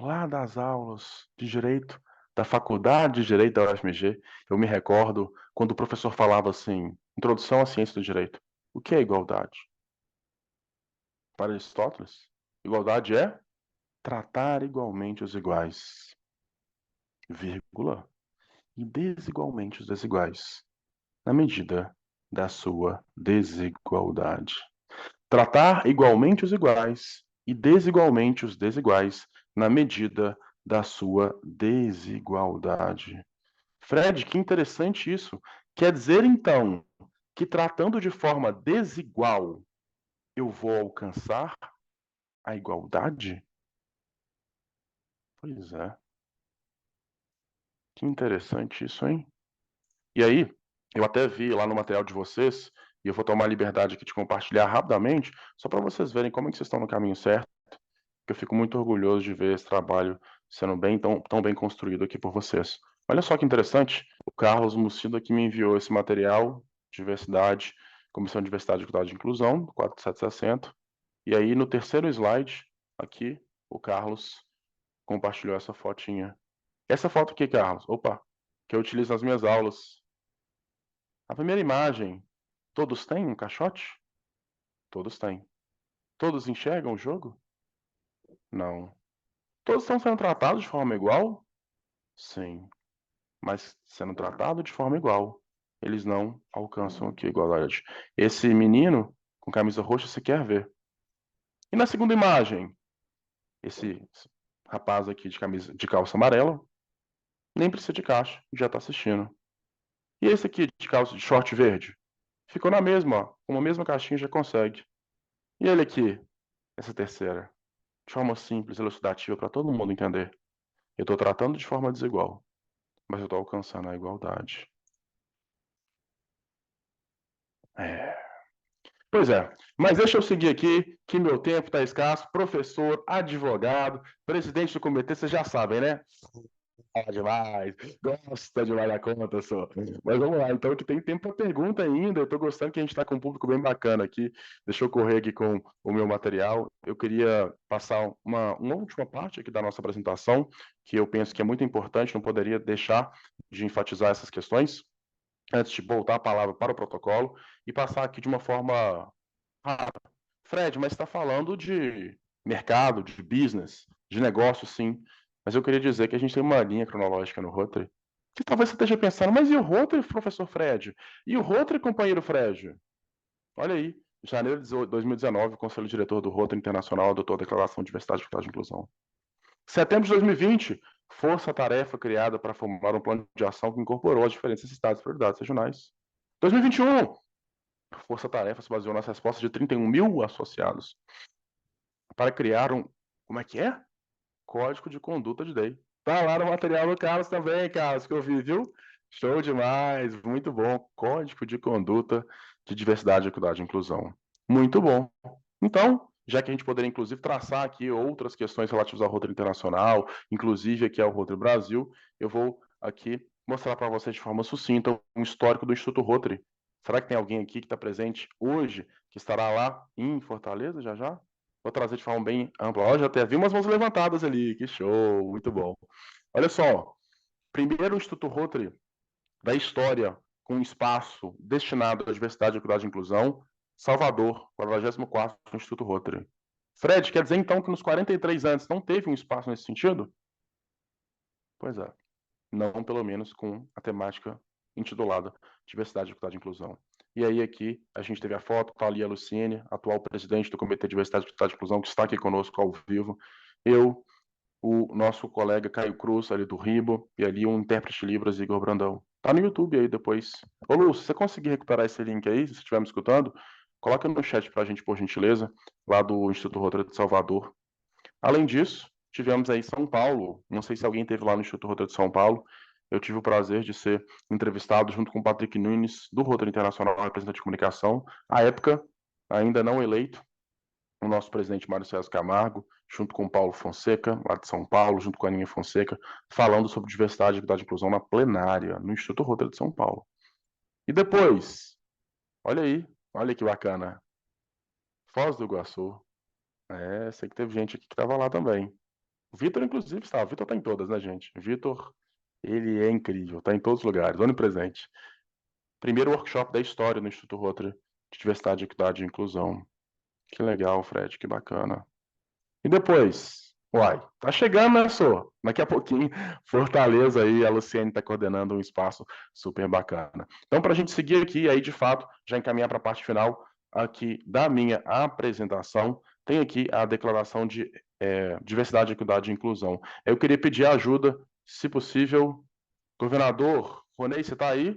Lá das aulas de Direito, da Faculdade de Direito da UFMG, eu me recordo quando o professor falava assim, Introdução à Ciência do Direito. O que é igualdade? Para Aristóteles, igualdade é tratar igualmente os iguais, vírgula, e desigualmente os desiguais, na medida da sua desigualdade. Tratar igualmente os iguais e desigualmente os desiguais na medida da sua desigualdade. Fred, que interessante isso. Quer dizer, então, que tratando de forma desigual, eu vou alcançar a igualdade? Pois é. Que interessante isso, hein? E aí, eu até vi lá no material de vocês, e eu vou tomar a liberdade aqui de compartilhar rapidamente, só para vocês verem como é que vocês estão no caminho certo, que eu fico muito orgulhoso de ver esse trabalho sendo tão bem construído aqui por vocês. Olha só que interessante, o Carlos Mucido aqui me enviou esse material, Diversidade, Comissão de Diversidade, Equidade e Inclusão, 4760, e aí no terceiro slide, aqui, o Carlos compartilhou essa fotinha. Essa foto aqui, Carlos, opa, que eu utilizo nas minhas aulas. A primeira imagem, todos têm um caixote? Todos têm. Todos enxergam o jogo? Não. Todos estão sendo tratados de forma igual? Sim. Mas sendo tratados de forma igual, eles não alcançam aqui a igualdade. Esse menino com camisa roxa se quer ver. E na segunda imagem, esse rapaz aqui de calça amarela, nem precisa de caixa, já está assistindo. E esse aqui de short verde? Ficou na mesma, ó, com a mesma caixinha já consegue. E ele aqui, essa terceira, de forma simples, elucidativa, para todo mundo entender. Eu estou tratando de forma desigual, mas eu estou alcançando a igualdade. Pois é, mas deixa eu seguir aqui, que meu tempo está escasso. Professor, advogado, presidente do comitê, vocês já sabem, né? Fala demais, gosta demais da conta, só. Mas vamos lá, então, que tem tempo para pergunta ainda. Eu estou gostando que a gente está com um público bem bacana aqui. Deixa eu correr aqui com o meu material. Eu queria passar uma última parte aqui da nossa apresentação, que eu penso que é muito importante, não poderia deixar de enfatizar essas questões, antes de voltar a palavra para o protocolo, e passar aqui de uma forma rápida. Fred, mas está falando de mercado, de business, de negócio, sim. Mas eu queria dizer que a gente tem uma linha cronológica no Rotary, que talvez você esteja pensando, mas e o Rotary, professor Fred? E o Rotary, companheiro Fred? Olha aí, em janeiro de 2019, o Conselho Diretor do Rotary Internacional adotou a Declaração de Diversidade, Equidade e Inclusão. Setembro de 2020, força-tarefa criada para formar um plano de ação que incorporou as diferentes necessidades e prioridades regionais. 2021, força-tarefa se baseou nas respostas de 31 mil associados para criar como é que é? Código de Conduta de DEI. Tá lá no material do Carlos também, Carlos, que eu vi, viu? Show demais, muito bom. Código de conduta de diversidade, equidade e inclusão. Muito bom. Então, já que a gente poderia, inclusive, traçar aqui outras questões relativas ao Rotary Internacional, inclusive aqui ao Rotary Brasil, eu vou aqui mostrar para vocês de forma sucinta um histórico do Instituto Rotary. Será que tem alguém aqui que está presente hoje, que estará lá em Fortaleza já já? Vou trazer de forma bem ampla. Ó, já até vi umas mãos levantadas ali, que show, muito bom. Olha só, primeiro o Instituto Rotary da história com um espaço destinado à diversidade, equidade e inclusão, Salvador, 44º Instituto Rotary. Fred, quer dizer então que nos 43 anos não teve um espaço nesse sentido? Pois é, não pelo menos com a temática intitulada Diversidade, Equidade e Inclusão. E aí aqui a gente teve a foto, tá ali a Luciene, atual presidente do Comitê de Diversidade, Equidade e Inclusão, que está aqui conosco ao vivo. Eu, o nosso colega Caio Cruz, ali do Ribo, e ali um intérprete de Libras, Igor Brandão. Tá no YouTube aí depois. Ô, Lu, se você conseguir recuperar esse link aí, se você estiver me escutando, coloca no chat pra gente, por gentileza, lá do Instituto Rotary de Salvador. Além disso, tivemos aí São Paulo. Não sei se alguém esteve lá no Instituto Rotary de São Paulo. Eu tive o prazer de ser entrevistado junto com o Patrick Nunes, do Rotary Internacional, representante de comunicação, à época ainda não eleito, o nosso presidente Mário César Camargo, junto com o Paulo Fonseca, lá de São Paulo, junto com a Aninha Fonseca, falando sobre diversidade, equidade e inclusão na plenária, no Instituto Rotary de São Paulo. E depois, olha aí, olha que bacana, Foz do Iguaçu. Sei que teve gente aqui que estava lá também. O Vitor, inclusive, estava. O Vitor está em todas, né, gente? O Vitor, ele é incrível, está em todos os lugares, onipresente. Primeiro workshop da história no Instituto Rotary de Diversidade, Equidade e Inclusão. Que legal, Fred, que bacana. E depois? Uai, tá chegando, né, Sô? Daqui a pouquinho, Fortaleza aí, a Luciene está coordenando um espaço super bacana. Então, para a gente seguir aqui, aí de fato, já encaminhar para a parte final aqui da minha apresentação, tem aqui a declaração de diversidade, equidade e inclusão. Eu queria pedir ajuda, se possível, governador Ronei, você está aí?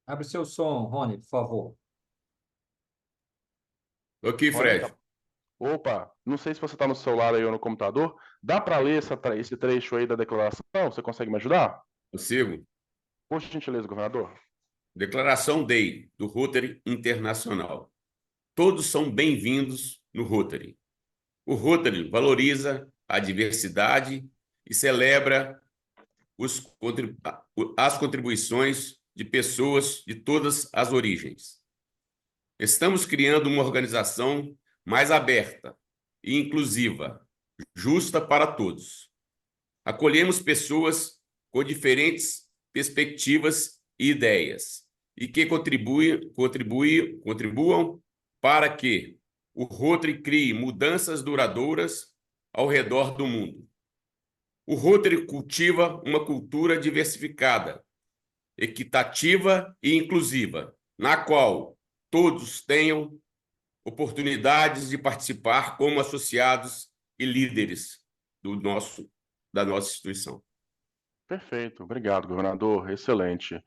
Abre seu som, Rony, por favor. Ok, Rony, Fred. Opa, não sei se você está no celular aí ou no computador. Dá para ler esse trecho aí da declaração? Você consegue me ajudar? Consigo. Por gentileza, governador. Declaração Day, do Rotary Internacional. Todos são bem-vindos no Rotary. O Rotary valoriza a diversidade e celebra as contribuições de pessoas de todas as origens. Estamos criando uma organização mais aberta e inclusiva, justa para todos. Acolhemos pessoas com diferentes perspectivas e ideias e que contribuam para que o Rotary crie mudanças duradouras ao redor do mundo. O Rotary cultiva uma cultura diversificada, equitativa e inclusiva, na qual todos tenham oportunidades de participar como associados e líderes da nossa instituição. Perfeito, obrigado, governador. Excelente.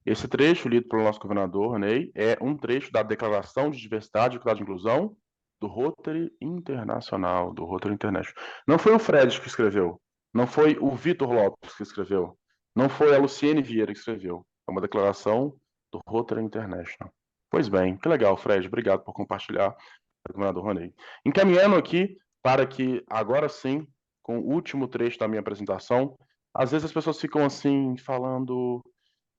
Esse trecho lido pelo nosso governador, Ney, é um trecho da Declaração de Diversidade, Equidade e Inclusão do Rotary Internacional, do Rotary International. Não foi o Fred que escreveu, não foi o Vitor Lopes que escreveu, não foi a Luciene Vieira que escreveu. É uma declaração do Rotary International. Pois bem, que legal, Fred. Obrigado por compartilhar, governador Ronei. Encaminhando aqui para que, agora sim, com o último trecho da minha apresentação, às vezes as pessoas ficam assim, falando...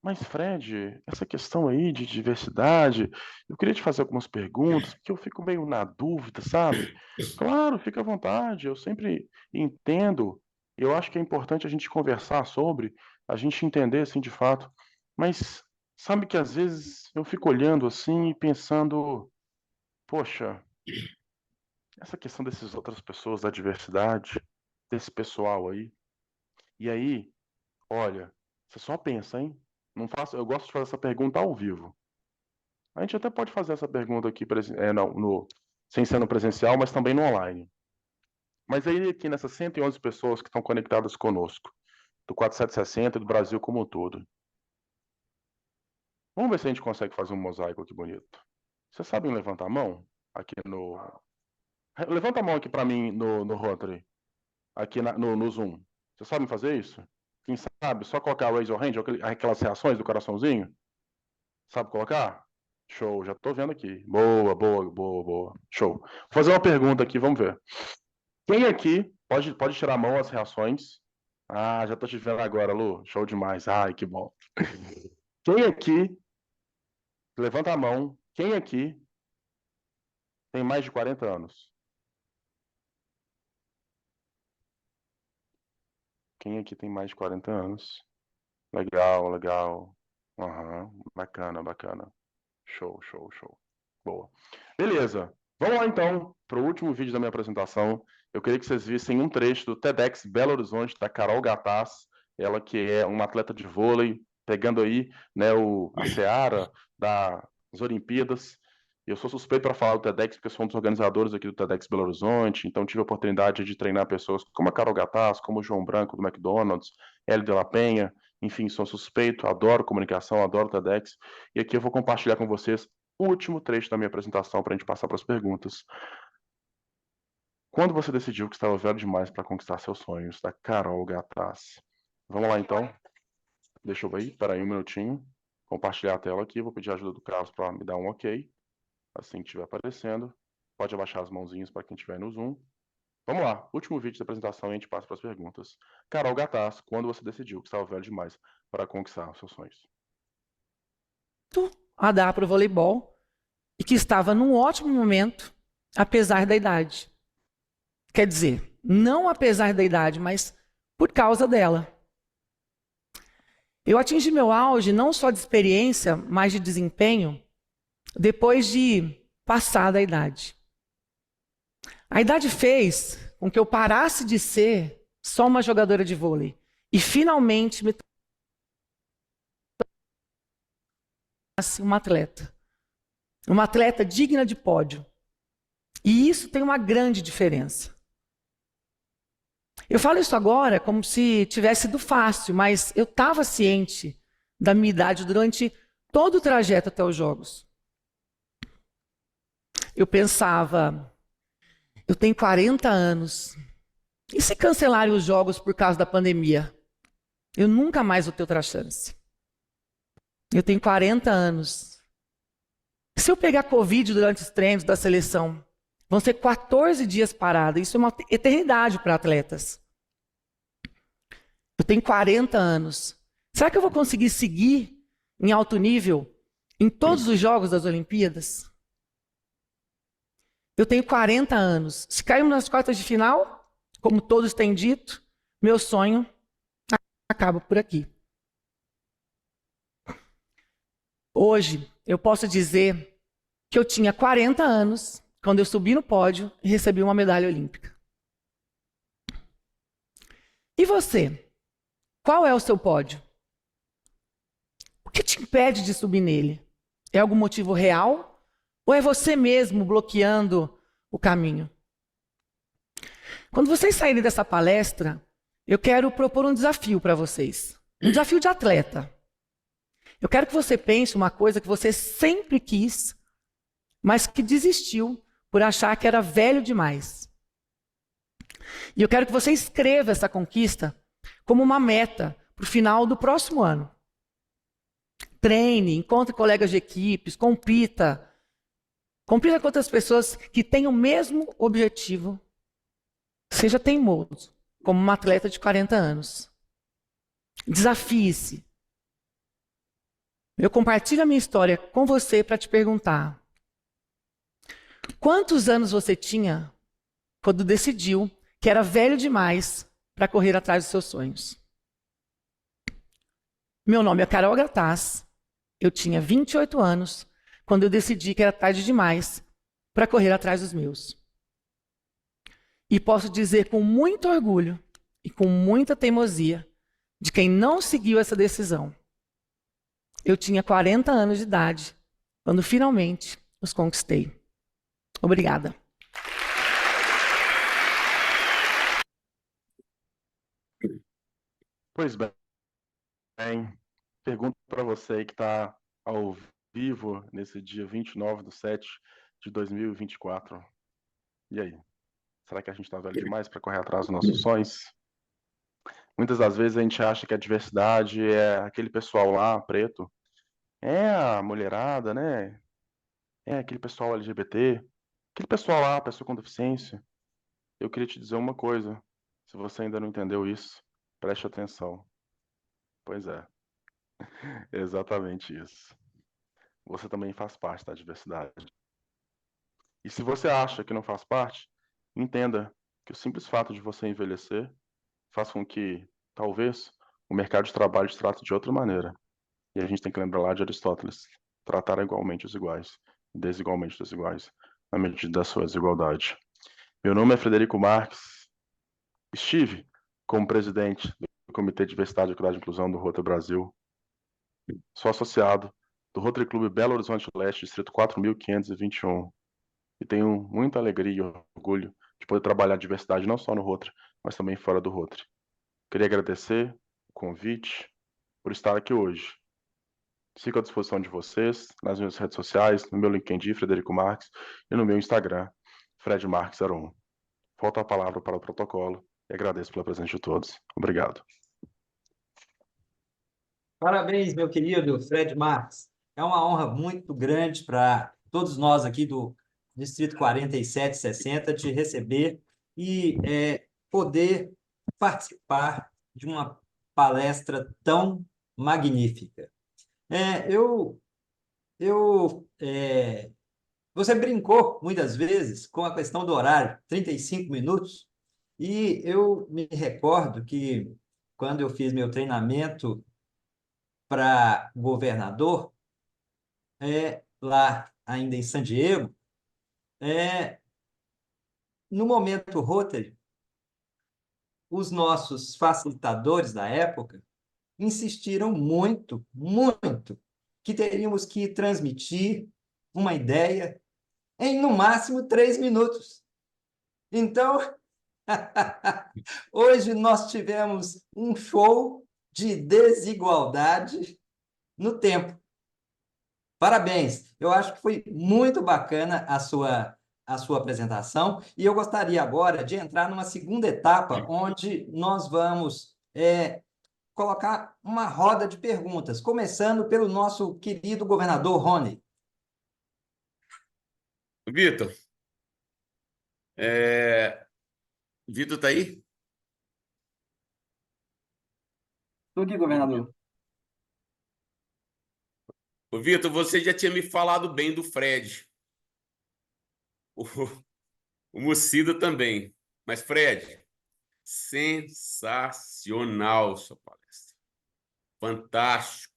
Mas, Fred, essa questão aí de diversidade, eu queria te fazer algumas perguntas, porque eu fico meio na dúvida, sabe? Claro, fica à vontade, eu sempre entendo. Eu acho que é importante a gente conversar sobre, a gente entender, assim, de fato. Mas, sabe que às vezes eu fico olhando assim e pensando, poxa, essa questão dessas outras pessoas da diversidade, desse pessoal aí. E aí, olha, você só pensa, hein? Não faço, eu gosto de fazer essa pergunta ao vivo. A gente até pode fazer essa pergunta aqui sem ser no presencial, mas também no online. Mas aí aqui nessas 111 pessoas que estão conectadas conosco, do 4760 e do Brasil como um todo. Vamos ver se a gente consegue fazer um mosaico aqui bonito. Vocês sabem levantar a mão? Aqui no... Levanta a mão aqui para mim no Rotary. aqui no Zoom? Vocês sabem fazer isso? Quem sabe? Só colocar raise your hand, aquelas reações do coraçãozinho? Sabe colocar? Show, já estou vendo aqui. Boa, boa, boa, boa. Show. Vou fazer uma pergunta aqui, vamos ver. Quem aqui pode tirar a mão as reações? Ah, já estou te vendo agora, Lu. Show demais. Ai, que bom. Quem aqui, levanta a mão, quem aqui tem mais de 40 anos? Quem aqui tem mais de 40 anos? Legal, legal. Aham, bacana, bacana. Show, show, show. Boa. Beleza. Vamos lá, então, para o último vídeo da minha apresentação. Eu queria que vocês vissem um trecho do TEDx Belo Horizonte, da Carol Gataz, ela que é uma atleta de vôlei, pegando aí, né, a seara das Olimpíadas. Eu sou suspeito para falar do TEDx, porque sou um dos organizadores aqui do TEDx Belo Horizonte, então tive a oportunidade de treinar pessoas como a Carol Gataz, como o João Branco do McDonald's, Hélio de la Penha, enfim, sou suspeito, adoro comunicação, adoro TEDx, e aqui eu vou compartilhar com vocês o último trecho da minha apresentação para a gente passar para as perguntas. Quando você decidiu que estava velho demais para conquistar seus sonhos, da Carol Gataz. Vamos lá, então. Deixa eu ver aí, espera aí um minutinho. Compartilhar a tela aqui, vou pedir a ajuda do Carlos para me dar um ok. Assim que estiver aparecendo. Pode abaixar as mãozinhas para quem estiver no Zoom. Vamos lá, último vídeo da apresentação e a gente passa para as perguntas. Carol Gataz, quando você decidiu que estava velho demais para conquistar os seus sonhos? A dar para o voleibol e que estava num ótimo momento, apesar da idade. Quer dizer, não apesar da idade, mas por causa dela. Eu atingi meu auge não só de experiência, mas de desempenho, depois de passar da idade. A idade fez com que eu parasse de ser só uma jogadora de vôlei e finalmente me tornasse uma atleta. Uma atleta digna de pódio. E isso tem uma grande diferença. Eu falo isso agora como se tivesse sido fácil, mas eu estava ciente da minha idade durante todo o trajeto até os Jogos. Eu pensava, eu tenho 40 anos, e se cancelarem os Jogos por causa da pandemia? Eu nunca mais vou ter outra chance. Eu tenho 40 anos. Se eu pegar Covid durante os treinos da seleção, vão ser 14 dias parada. Isso é uma eternidade para atletas. Eu tenho 40 anos. Será que eu vou conseguir seguir em alto nível em todos os Jogos das Olimpíadas? Eu tenho 40 anos. Se cairmos nas quartas de final, como todos têm dito, meu sonho acaba por aqui. Hoje, eu posso dizer que eu tinha 40 anos quando eu subi no pódio e recebi uma medalha olímpica. E você? Qual é o seu pódio? O que te impede de subir nele? É algum motivo real? Ou é você mesmo bloqueando o caminho? Quando vocês saírem dessa palestra, eu quero propor um desafio para vocês. Um desafio de atleta. Eu quero que você pense uma coisa que você sempre quis, mas que desistiu por achar que era velho demais. E eu quero que você escreva essa conquista como uma meta para o final do próximo ano. Treine, encontre colegas de equipes, compita. Compita com outras pessoas que têm o mesmo objetivo. Seja teimoso, como uma atleta de 40 anos. Desafie-se. Eu compartilho a minha história com você para te perguntar: quantos anos você tinha quando decidiu que era velho demais para correr atrás dos seus sonhos? Meu nome é Carol Gataz. Eu tinha 28 anos quando eu decidi que era tarde demais para correr atrás dos meus. E posso dizer com muito orgulho e com muita teimosia de quem não seguiu essa decisão. Eu tinha 40 anos de idade quando finalmente os conquistei. Obrigada. Pois bem, pergunto para você que está ao vivo nesse dia 29/7/2024. E aí? Será que a gente está velho demais para correr atrás dos nossos sonhos? Muitas das vezes a gente acha que a diversidade é aquele pessoal lá, preto, é a mulherada, né? É aquele pessoal LGBT, aquele pessoal lá, pessoa com deficiência. Eu queria te dizer uma coisa, se você ainda não entendeu isso, preste atenção. Pois é, exatamente isso. Você também faz parte da diversidade. E se você acha que não faz parte, entenda que o simples fato de você envelhecer faz com que, talvez, o mercado de trabalho te trate de outra maneira. E a gente tem que lembrar lá de Aristóteles, tratar igualmente os iguais, desigualmente os desiguais, na medida da sua desigualdade. Meu nome é Frederico Marques, estive como presidente do Comitê de Diversidade, Equidade e Inclusão do Rotary Brasil, sou associado do Rotary Clube Belo Horizonte Leste, distrito 4521, e tenho muita alegria e orgulho de poder trabalhar a diversidade não só no Rotary, mas também fora do Rotary. Queria agradecer o convite por estar aqui hoje. Fico à disposição de vocês nas minhas redes sociais, no meu LinkedIn, Frederico Marques, e no meu Instagram, Fred Marques 01. Volto a palavra para o protocolo e agradeço pela presença de todos. Obrigado. Parabéns, meu querido Fred Marques. É uma honra muito grande para todos nós aqui do Distrito 4760 te receber e poder participar de uma palestra tão magnífica. Você brincou muitas vezes com a questão do horário, 35 minutos, e eu me recordo que quando eu fiz meu treinamento para governador, lá ainda em San Diego, no momento Rotary, os nossos facilitadores da época insistiram muito, muito, que teríamos que transmitir uma ideia em, no máximo, 3 minutos. Então, hoje nós tivemos um show de desigualdade no tempo. Parabéns! Eu acho que foi muito bacana a sua apresentação e eu gostaria agora de entrar numa segunda etapa, onde nós vamos colocar uma roda de perguntas, começando pelo nosso querido governador Rony. Vitor, Vitor está aí? Estou aqui, governador. Ô, Vitor, você já tinha me falado bem do Fred. O Mucida também. Mas, Fred, sensacional sua palestra. Fantástico.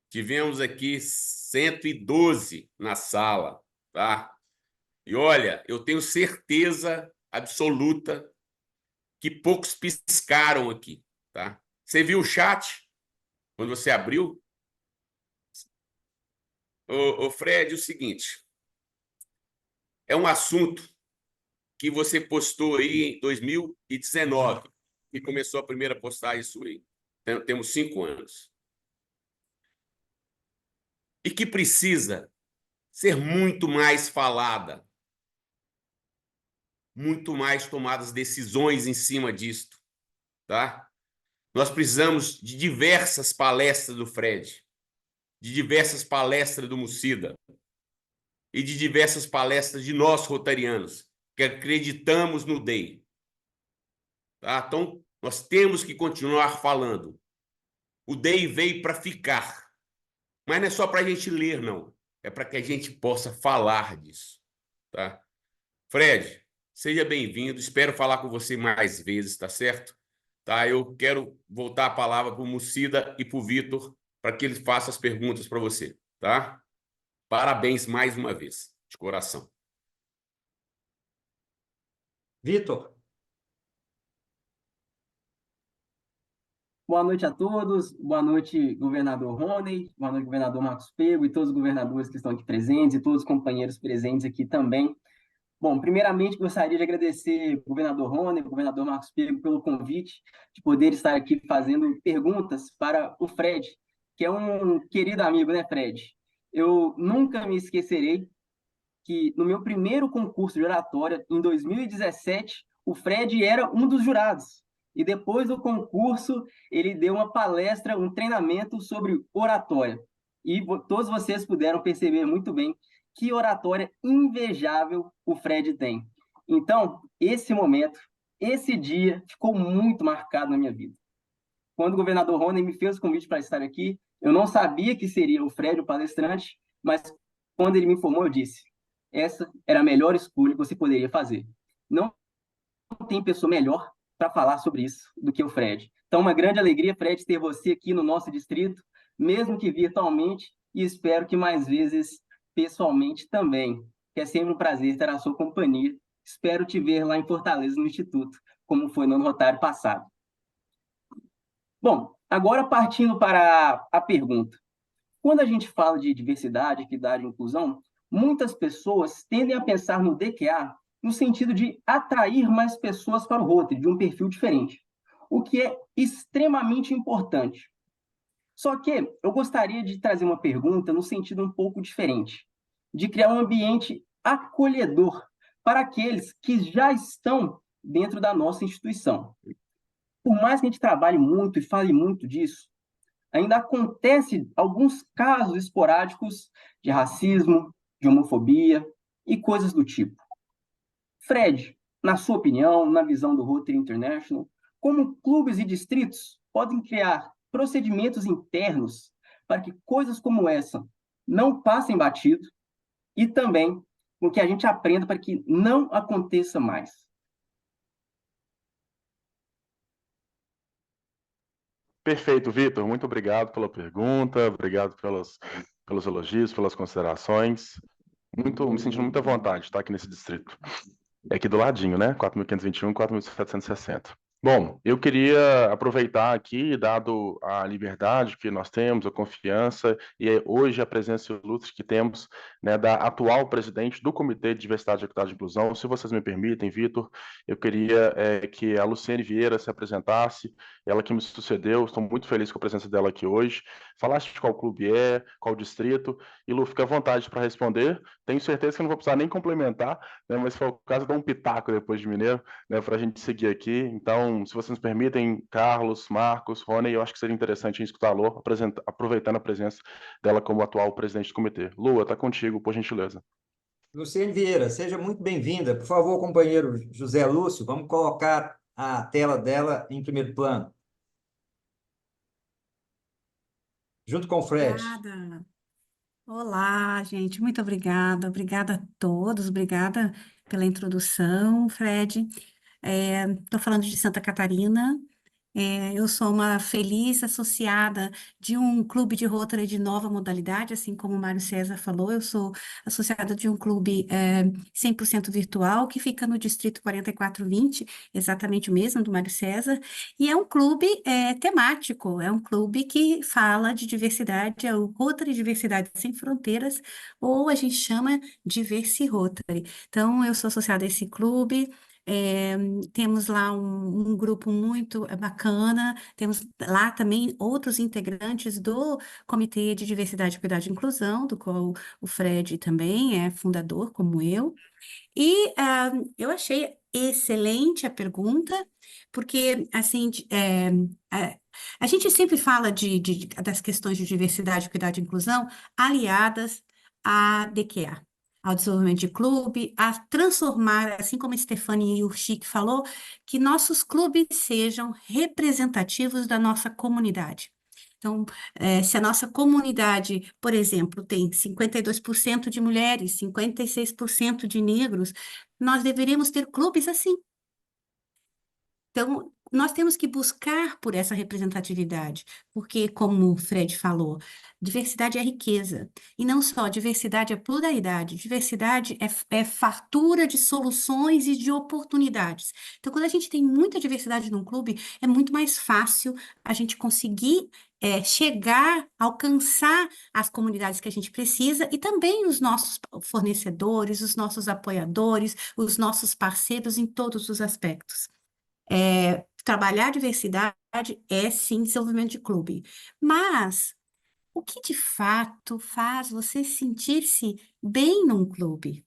Tivemos aqui 112 na sala, tá? E olha, eu tenho certeza absoluta que poucos piscaram aqui, tá? Você viu o chat quando você abriu? Ô Fred, o seguinte, é um assunto que você postou aí em 2019, e começou a primeira postagem sua aí. Temos 5 anos. E que precisa ser muito mais falada, muito mais tomadas decisões em cima disto, tá? Nós precisamos de diversas palestras do Fred, de diversas palestras do Mucida e de diversas palestras de nós rotarianos que acreditamos no DEI. Tá? Então, nós temos que continuar falando. O DEI veio para ficar, mas não é só para a gente ler, não. É para que a gente possa falar disso. Tá? Fred, seja bem-vindo. Espero falar com você mais vezes, tá certo? Tá? Eu quero voltar a palavra para o Mucida e para o Vitor, para que eles façam as perguntas para você, tá? Parabéns mais uma vez, de coração. Vitor. Boa noite a todos, boa noite, governador Rony, boa noite, governador Marcos Pego e todos os governadores que estão aqui presentes e todos os companheiros presentes aqui também. Bom, primeiramente gostaria de agradecer ao governador Rony, ao governador Marcos Pego pelo convite de poder estar aqui fazendo perguntas para o Fred, que é um querido amigo, né, Fred? Eu nunca me esquecerei que no meu primeiro concurso de oratória, em 2017, o Fred era um dos jurados. E depois do concurso, ele deu uma palestra, um treinamento sobre oratória. E todos vocês puderam perceber muito bem que oratória invejável o Fred tem. Então, esse momento, esse dia, ficou muito marcado na minha vida. Quando o governador Rony me fez o convite para estar aqui, eu não sabia que seria o Fred o palestrante, mas quando ele me informou, eu disse: essa era a melhor escolha que você poderia fazer. Não tem pessoa melhor para falar sobre isso do que o Fred. Então, uma grande alegria, Fred, ter você aqui no nosso distrito, mesmo que virtualmente, e espero que mais vezes pessoalmente também, que é sempre um prazer ter a sua companhia. Espero te ver lá em Fortaleza, no Instituto, como foi no ano rotário passado. Bom, agora partindo para a pergunta. Quando a gente fala de diversidade, equidade e inclusão, muitas pessoas tendem a pensar no DQA no sentido de atrair mais pessoas para o Rotary, de um perfil diferente, o que é extremamente importante. Só que eu gostaria de trazer uma pergunta no sentido um pouco diferente, de criar um ambiente acolhedor para aqueles que já estão dentro da nossa instituição. Por mais que a gente trabalhe muito e fale muito disso, ainda acontece alguns casos esporádicos de racismo, de homofobia e coisas do tipo. Fred, na sua opinião, na visão do Rotary International, como clubes e distritos podem criar procedimentos internos para que coisas como essa não passem batido e também com que a gente aprenda para que não aconteça mais? Perfeito, Vitor. Muito obrigado pela pergunta, obrigado pelos elogios, pelas considerações. Me sentindo muita vontade de estar aqui nesse distrito. É aqui do ladinho, né? 4.521 e 4.760. Bom, eu queria aproveitar aqui, dado a liberdade que nós temos, a confiança e hoje a presença ilustre que temos, né, da atual presidente do Comitê de Diversidade, Equidade e Inclusão. Se vocês me permitem, Vitor, eu queria que a Luciene Vieira se apresentasse, ela que me sucedeu, estou muito feliz com a presença dela aqui hoje. Falaste de qual clube é, qual distrito, e Lu, fica à vontade para responder. Tenho certeza que eu não vou precisar nem complementar, né, mas se for o caso, eu dou um pitaco depois de Mineiro, né, para a gente seguir aqui. Então, se vocês nos permitem, Carlos, Marcos, Rony, eu acho que seria interessante a gente escutar a Lu, aproveitando a presença dela como atual presidente do comitê. Lua, está contigo, por gentileza. Luciene Vieira, seja muito bem-vinda. Por favor, companheiro José Lúcio, vamos colocar a tela dela em primeiro plano. Junto com o Fred. Obrigada. Olá, gente, muito obrigada. Obrigada a todos, obrigada pela introdução, Fred. Estou falando de Santa Catarina. Eu sou uma feliz associada de um clube de Rotary de nova modalidade, assim como o Mário César falou. Eu sou associada de um clube 100% virtual, que fica no Distrito 4420, exatamente o mesmo do Mário César, e é um clube temático, é um clube que fala de diversidade, é o Rotary Diversidade Sem Fronteiras, ou a gente chama Diversi Rotary. Então, eu sou associada a esse clube. Temos lá um grupo muito bacana, temos lá também outros integrantes do Comitê de Diversidade, Equidade e Inclusão, do qual o Fred também é fundador, como eu. E eu achei excelente a pergunta, porque assim, a gente sempre fala das questões de diversidade, equidade e inclusão aliadas à DQA, ao desenvolvimento de clube, a transformar, assim como a Stefanie Urchic falou, que nossos clubes sejam representativos da nossa comunidade. Então, se a nossa comunidade, por exemplo, tem 52% de mulheres, 56% de negros, nós deveríamos ter clubes assim. Então, nós temos que buscar por essa representatividade, porque, como o Fred falou, diversidade é riqueza. E não só, diversidade é pluralidade, diversidade é fartura de soluções e de oportunidades. Então, quando a gente tem muita diversidade num clube, é muito mais fácil a gente conseguir chegar, alcançar as comunidades que a gente precisa e também os nossos fornecedores, os nossos apoiadores, os nossos parceiros em todos os aspectos. Trabalhar a diversidade é, sim, desenvolvimento de clube. Mas o que, de fato, faz você sentir-se bem num clube?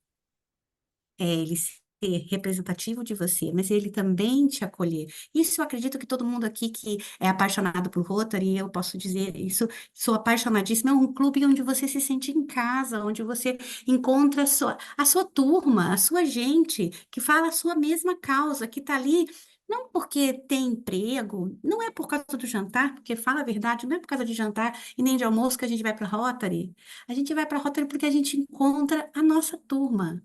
ele ser representativo de você, mas ele também te acolher. Isso eu acredito que todo mundo aqui que é apaixonado por Rotary, eu posso dizer isso, sou apaixonadíssima, é um clube onde você se sente em casa, onde você encontra a sua turma, a sua gente, que fala a sua mesma causa, que está ali não porque tem emprego, não é por causa do jantar, porque fala a verdade, não é por causa de jantar e nem de almoço que a gente vai para a Rotary. A gente vai para a Rotary porque a gente encontra a nossa turma,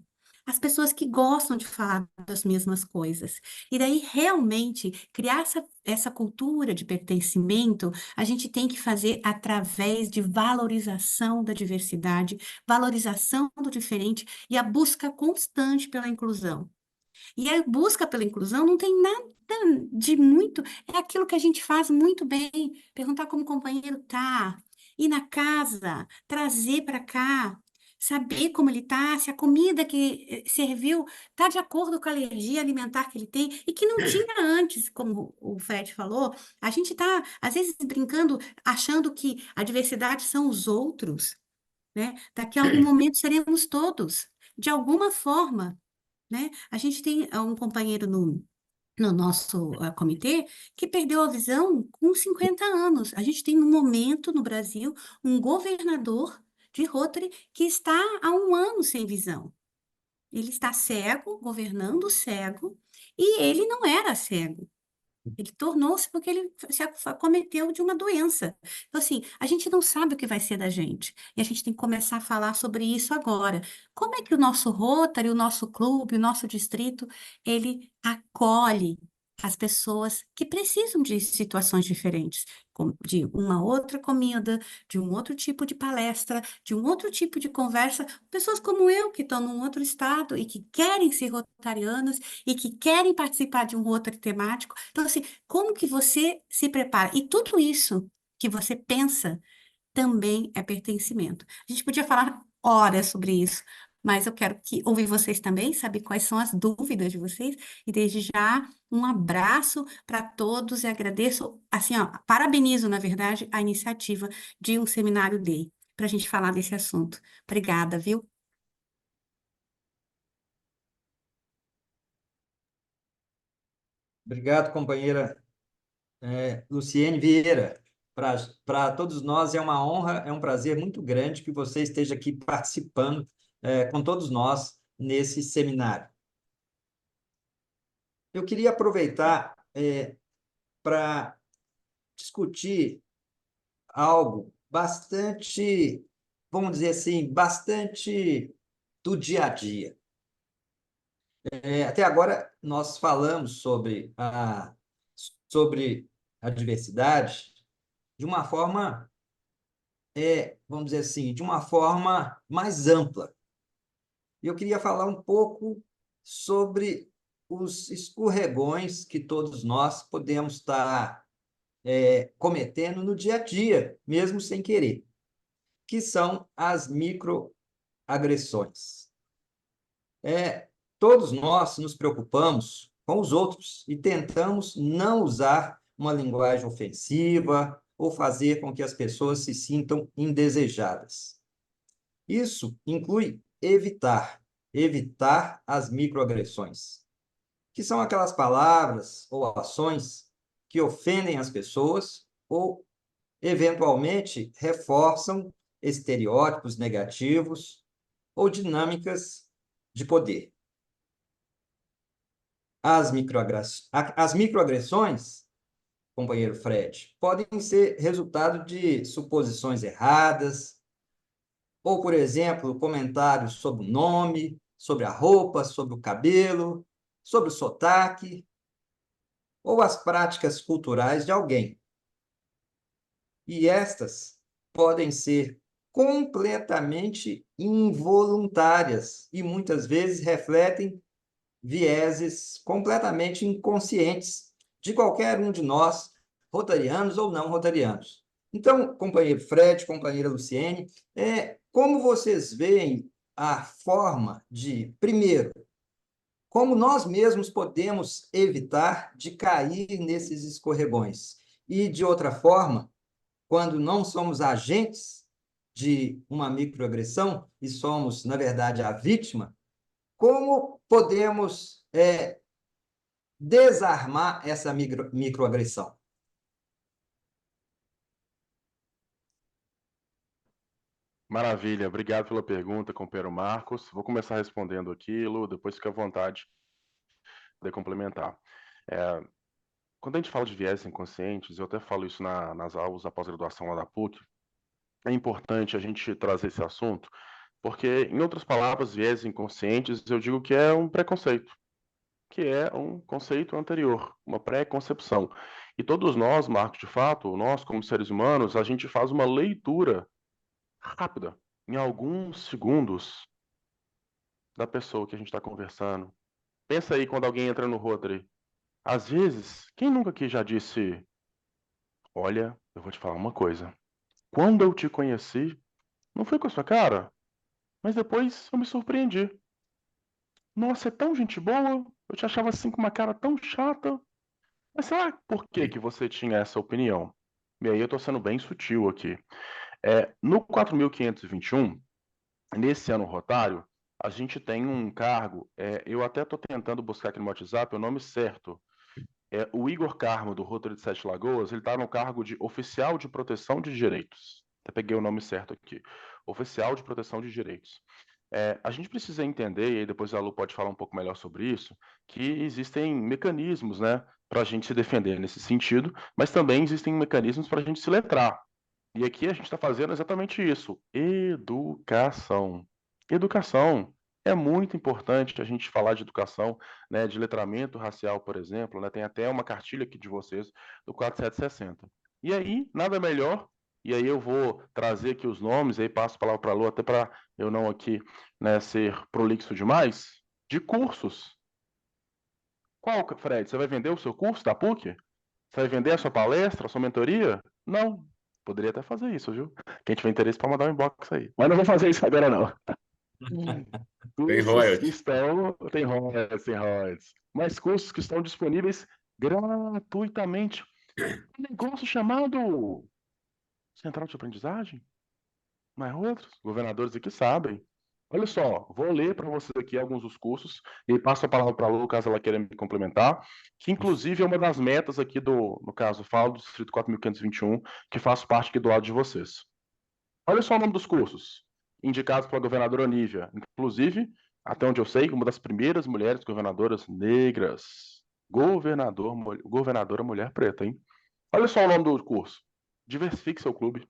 as pessoas que gostam de falar das mesmas coisas. E daí, realmente, criar essa cultura de pertencimento, a gente tem que fazer através de valorização da diversidade, valorização do diferente e a busca constante pela inclusão. E a busca pela inclusão não tem nada de muito, é aquilo que a gente faz muito bem, perguntar como o companheiro tá, ir na casa, trazer para cá, saber como ele tá, se a comida que serviu tá de acordo com a alergia alimentar que ele tem e que não tinha antes, como o Fred falou, a gente tá, às vezes, brincando, achando que a diversidade são os outros, né? Daqui a algum momento seremos todos, de alguma forma, né? A gente tem um companheiro no nosso comitê que perdeu a visão com 50 anos. A gente tem, no momento, no Brasil, um governador de Rotary que está há 1 ano sem visão. Ele está cego, governando cego, e ele não era cego. Ele tornou-se porque ele se acometeu de uma doença. Então, assim, a gente não sabe o que vai ser da gente. E a gente tem que começar a falar sobre isso agora. Como é que o nosso Rotary, o nosso clube, o nosso distrito, ele acolhe as pessoas que precisam de situações diferentes, de uma outra comida, de um outro tipo de palestra, de um outro tipo de conversa, pessoas como eu, que estão num outro estado e que querem ser rotarianas e que querem participar de um Rotary temático. Então, assim, como que você se prepara? E tudo isso que você pensa também é pertencimento. A gente podia falar horas sobre isso, mas eu quero ouvir vocês também, saber quais são as dúvidas de vocês, e desde já um abraço para todos e agradeço, assim, ó, parabenizo, na verdade, a iniciativa de um seminário Day, para a gente falar desse assunto. Obrigada, viu? Obrigado, companheira Luciene Vieira. Para todos nós é uma honra, é um prazer muito grande que você esteja aqui participando com todos nós nesse seminário. Eu queria aproveitar para discutir algo bastante, vamos dizer assim, bastante do dia a dia. Até agora, nós falamos sobre a diversidade de uma forma, vamos dizer assim, de uma forma mais ampla. E eu queria falar um pouco sobre os escorregões que todos nós podemos estar cometendo no dia a dia, mesmo sem querer, que são as microagressões. Todos nós nos preocupamos com os outros e tentamos não usar uma linguagem ofensiva ou fazer com que as pessoas se sintam indesejadas. Isso inclui evitar as microagressões, que são aquelas palavras ou ações que ofendem as pessoas ou, eventualmente, reforçam estereótipos negativos ou dinâmicas de poder. As microagressões, companheiro Fred, podem ser resultado de suposições erradas, ou, por exemplo, comentários sobre o nome, sobre a roupa, sobre o cabelo, sobre o sotaque, ou as práticas culturais de alguém. E estas podem ser completamente involuntárias e muitas vezes refletem vieses completamente inconscientes de qualquer um de nós, rotarianos ou não rotarianos. Então, companheiro Fred, companheira Luciene, como vocês veem a forma de, primeiro, como nós mesmos podemos evitar de cair nesses escorregões? E, de outra forma, quando não somos agentes de uma microagressão e somos, na verdade, a vítima, como podemos desarmar essa microagressão? Maravilha, obrigado pela pergunta, companheiro Marcos. Vou começar respondendo aqui, Lu, depois fica à vontade de poder complementar. Quando a gente fala de viés inconscientes, eu até falo isso nas aulas da pós-graduação lá da PUC, é importante a gente trazer esse assunto, porque, em outras palavras, viés inconscientes, eu digo que é um preconceito, que é um conceito anterior, uma pré-concepção. E todos nós, Marcos, de fato, nós como seres humanos, a gente faz uma leitura rápida, em alguns segundos, da pessoa que a gente está conversando. Pensa aí quando alguém entra no Rotary. Às vezes, quem nunca aqui já disse, olha, eu vou te falar uma coisa. Quando eu te conheci, não foi com a sua cara, mas depois eu me surpreendi. Nossa, é tão gente boa, eu te achava assim com uma cara tão chata. Mas sei lá por que que você tinha essa opinião? E aí eu tô sendo bem sutil aqui. No 4.521, nesse ano rotário, a gente tem um cargo, eu até estou tentando buscar aqui no WhatsApp o nome certo. O Igor Carmo, do Rotary de Sete Lagoas, ele está no cargo de Oficial de Proteção de Direitos. Até peguei o nome certo aqui. Oficial de Proteção de Direitos. A gente precisa entender, e aí depois a Lu pode falar um pouco melhor sobre isso, que existem mecanismos, né, para a gente se defender nesse sentido, mas também existem mecanismos para a gente se letrar. E aqui a gente está fazendo exatamente isso: educação. Educação. É muito importante a gente falar de educação, né, de letramento racial, por exemplo, né, tem até uma cartilha aqui de vocês do 4760. E aí, nada melhor, e aí eu vou trazer aqui os nomes, aí passo a palavra para a Lu, até para eu não aqui, né, ser prolixo demais, de cursos. Qual, Fred? Você vai vender o seu curso da PUC? Você vai vender a sua palestra, a sua mentoria? Não. Poderia até fazer isso, viu? Quem tiver interesse pode mandar um inbox aí. Mas não vou fazer isso agora, não. Tem Cursos royalties. que estão... Tem royalties. Mas cursos que estão disponíveis gratuitamente. Um negócio chamado Central de Aprendizagem. Mas outros governadores aqui sabem. Olha só, vou ler para você aqui alguns dos cursos e passo a palavra para a Lu, caso ela queira me complementar, que inclusive é uma das metas aqui no caso, falo do Distrito 4.521, que faço parte aqui do lado de vocês. Olha só o nome dos cursos, indicados pela governadora Onívia. Inclusive, até onde eu sei, uma das primeiras mulheres governadoras negras. Governadora mulher preta, hein? Olha só o nome do curso. Diversifique seu clube.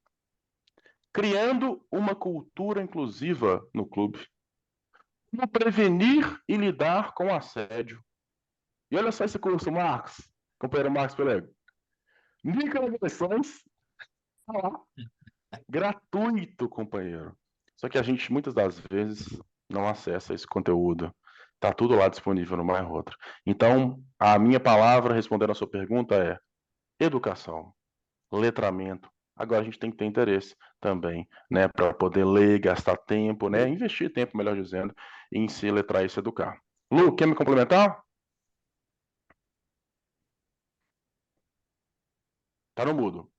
Criando uma cultura inclusiva no clube. Como prevenir e lidar com assédio. E olha só esse curso, Marcos, companheiro Marcos Pelego. Microagressões, gratuito, companheiro. Só que a gente, muitas das vezes, não acessa esse conteúdo. Tá tudo lá disponível no Mais Outra. Então, a minha palavra, respondendo a sua pergunta, é educação, letramento. Agora a gente tem que ter interesse também, né, para poder ler, gastar tempo, né, investir tempo, melhor dizendo, em se letrar e se educar. Lu, quer me complementar? Tá no mudo.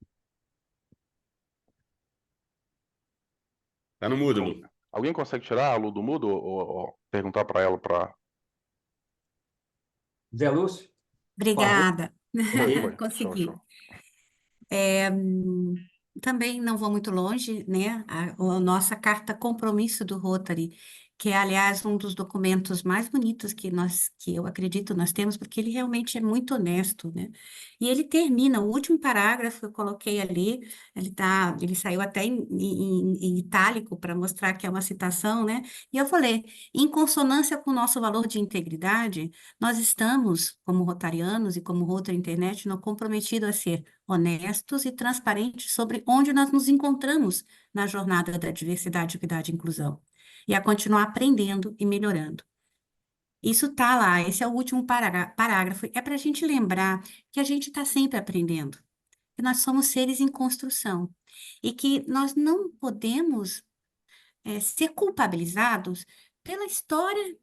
Tá no mudo, Lu. Alguém consegue tirar a Lu do mudo ou perguntar para ela para... Zé Lúcio? Obrigada. Foi. Consegui. Show. Também não vou muito longe, né? A nossa carta compromisso do Rotary, que é, aliás, um dos documentos mais bonitos que eu acredito nós temos, porque ele realmente é muito honesto, né? E ele termina, o último parágrafo que eu coloquei ali, ele saiu até em itálico para mostrar que é uma citação, né? E eu vou ler: em consonância com o nosso valor de integridade, nós estamos, como rotarianos e como Rotary International, comprometidos a ser honestos e transparentes sobre onde nós nos encontramos na jornada da diversidade, equidade e inclusão, e a continuar aprendendo e melhorando. Isso está lá, esse é o último parágrafo, é para a gente lembrar que a gente está sempre aprendendo, que nós somos seres em construção, e que nós não podemos ser culpabilizados pela história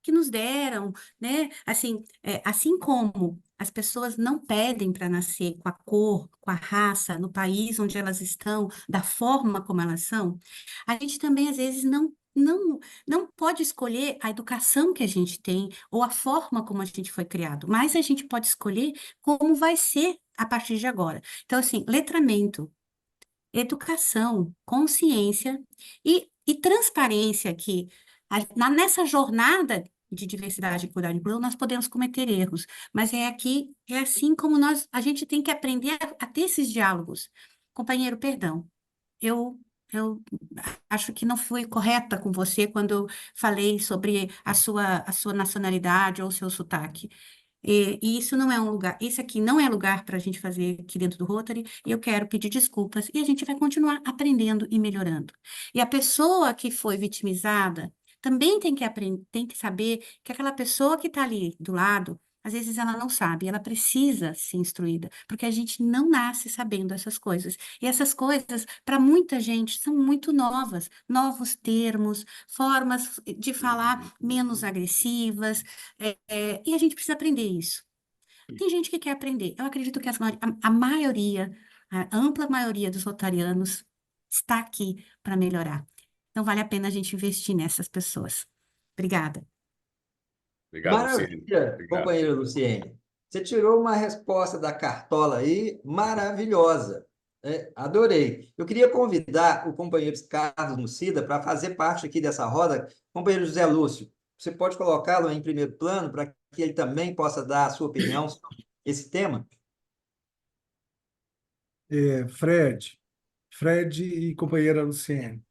que nos deram, né? Assim como as pessoas não pedem para nascer com a cor, com a raça, no país onde elas estão, da forma como elas são, a gente também, às vezes, não não pode escolher a educação que a gente tem ou a forma como a gente foi criado, mas a gente pode escolher como vai ser a partir de agora. Então, assim, letramento, educação, consciência e transparência que nessa jornada de diversidade, equidade e inclusão, nós podemos cometer erros, mas é assim como a gente tem que aprender a ter esses diálogos. Companheiro, perdão, eu acho que não fui correta com você quando eu falei sobre a sua nacionalidade ou o seu sotaque. E isso não é um lugar, isso aqui não é lugar para a gente fazer aqui dentro do Rotary, e eu quero pedir desculpas, e a gente vai continuar aprendendo e melhorando. E a pessoa que foi vitimizada também tem que aprender, tem que saber que aquela pessoa que está ali do lado, às vezes ela não sabe, ela precisa ser instruída, porque a gente não nasce sabendo essas coisas. E essas coisas, para muita gente, são muito novas, novos termos, formas de falar menos agressivas, e a gente precisa aprender isso. Tem gente que quer aprender. Eu acredito que a maioria, a ampla maioria dos rotarianos está aqui para melhorar. Então, vale a pena a gente investir nessas pessoas. Obrigada. Obrigado, Luciene. Maravilha, Obrigado. companheira Luciene. Você tirou uma resposta da cartola aí maravilhosa. Adorei. Eu queria convidar o companheiro Carlos Mucida para fazer parte aqui dessa roda. Companheiro José Lúcio, você pode colocá-lo em primeiro plano para que ele também possa dar a sua opinião sobre esse tema? Fred e companheira Luciene,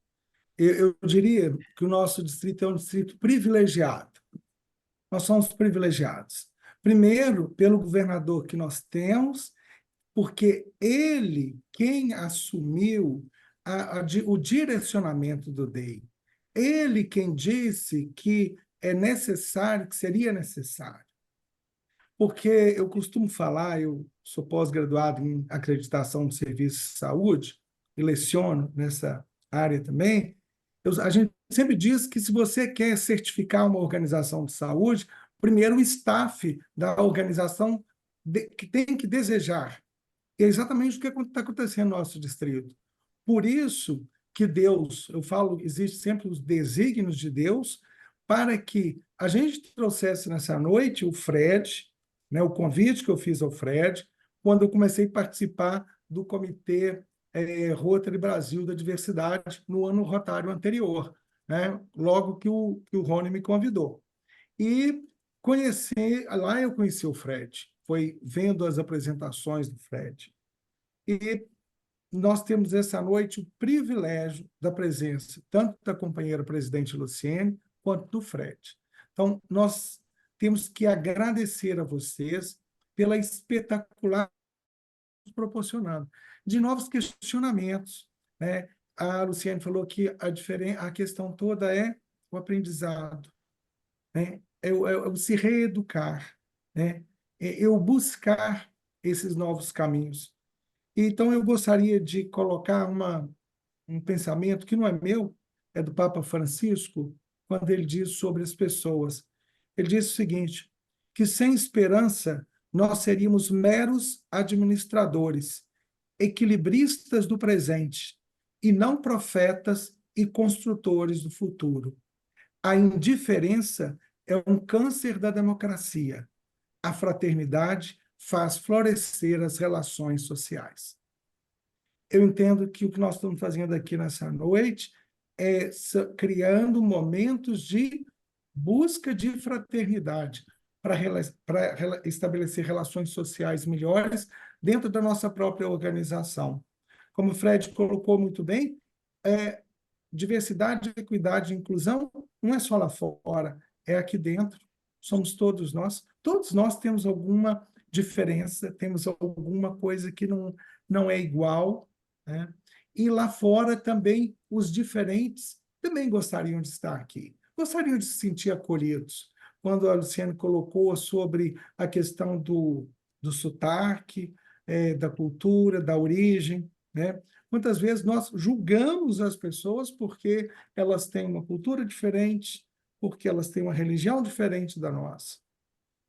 eu diria que o nosso distrito é um distrito privilegiado. Nós somos privilegiados. Primeiro, pelo governador que nós temos, porque ele quem assumiu o direcionamento do DEI. Ele quem disse que é necessário, que seria necessário. Porque eu costumo falar, eu sou pós-graduado em acreditação de serviços de saúde, e leciono nessa área também, a gente sempre diz que se você quer certificar uma organização de saúde, primeiro o staff da organização que tem que desejar. E é exatamente o que está acontecendo no nosso distrito. Por isso que Deus, eu falo, existe sempre os desígnios de Deus, para que a gente trouxesse nessa noite o Fred, né, o convite que eu fiz ao Fred, quando eu comecei a participar do Comitê Rotary Brasil da Diversidade no ano rotário anterior, né, logo que o Rony me convidou. E lá eu conheci o Fred, foi vendo as apresentações do Fred. E nós temos essa noite o privilégio da presença tanto da companheira presidente Luciene quanto do Fred. Então, nós temos que agradecer a vocês pela espetacular proporcionando de novos questionamentos, né? A Luciene falou que a questão toda é o aprendizado, né? É o se reeducar, né? É o buscar esses novos caminhos. Então, eu gostaria de colocar um pensamento que não é meu, é do Papa Francisco, quando ele diz sobre as pessoas. Ele diz o seguinte, que sem esperança nós seríamos meros administradores, equilibristas do presente, e não profetas e construtores do futuro. A indiferença é um câncer da democracia. A fraternidade faz florescer as relações sociais. Eu entendo que o que nós estamos fazendo aqui nessa noite é criando momentos de busca de fraternidade para estabelecer relações sociais melhores dentro da nossa própria organização. Como o Fred colocou muito bem, diversidade, equidade e inclusão não é só lá fora, é aqui dentro. Somos todos nós. Todos nós temos alguma diferença, temos alguma coisa que não é igual, né? E lá fora também os diferentes também gostariam de estar aqui, gostariam de se sentir acolhidos. Quando a Luciene colocou sobre a questão do sotaque, da cultura, da origem, né? Muitas vezes nós julgamos as pessoas porque elas têm uma cultura diferente, porque elas têm uma religião diferente da nossa,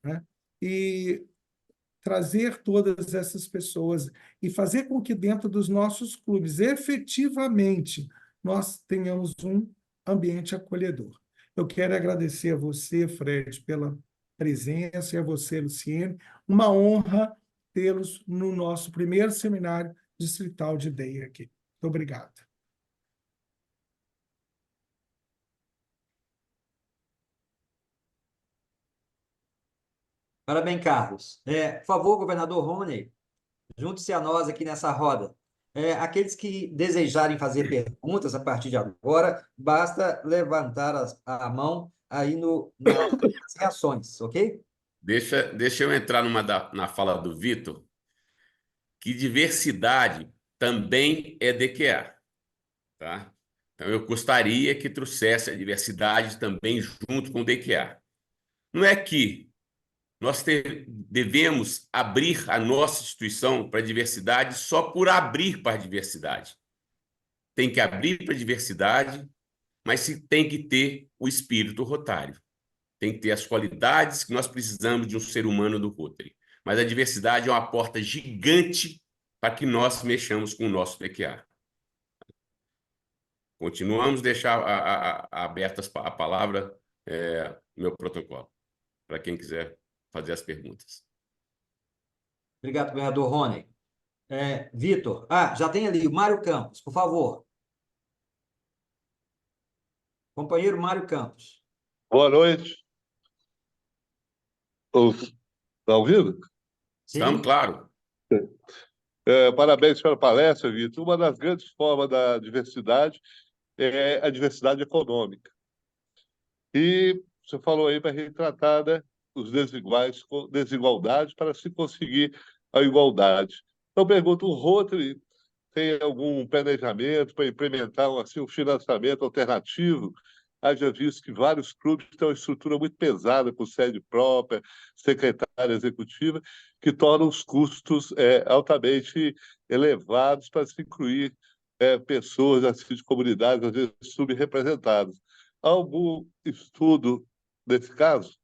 né? E trazer todas essas pessoas e fazer com que dentro dos nossos clubes, efetivamente, nós tenhamos ambiente acolhedor. Eu quero agradecer a você, Fred, pela presença, e a você, Luciene. Uma honra tê-los no nosso primeiro seminário distrital de DEI aqui. Muito obrigado. Parabéns, Carlos. Por favor, governador Rony, junte-se a nós aqui nessa roda. Aqueles que desejarem fazer perguntas a partir de agora, basta levantar a mão aí nas reações, ok? Deixa eu entrar na fala do Vitor, que diversidade também é DQA, tá? Então, eu gostaria que trouxesse a diversidade também junto com o DQA. Não é que nós devemos abrir a nossa instituição para a diversidade só por abrir para a diversidade. Tem que abrir para a diversidade, mas tem que ter o espírito rotário. Tem que ter as qualidades que nós precisamos de um ser humano do Rotary. Mas a diversidade é uma porta gigante para que nós mexamos com o nosso DQA. Continuamos a deixar aberta a palavra, meu protocolo, para quem quiser fazer as perguntas. Obrigado, governador Rony. Vitor, já tem ali o Mário Campos, por favor. Companheiro Mário Campos. Boa noite. Está ouvindo? Estamos, claro. Parabéns pela palestra, Vitor. Uma das grandes formas da diversidade é a diversidade econômica. E você falou aí para retratar, né, os desiguais com desigualdade para se conseguir a igualdade. Então, pergunto, o Rotary tem algum planejamento para implementar um financiamento alternativo? Haja visto que vários clubes têm uma estrutura muito pesada, com sede própria, secretária executiva, que torna os custos altamente elevados para se incluir pessoas assim, de comunidades, às vezes subrepresentadas. Há algum estudo nesse caso?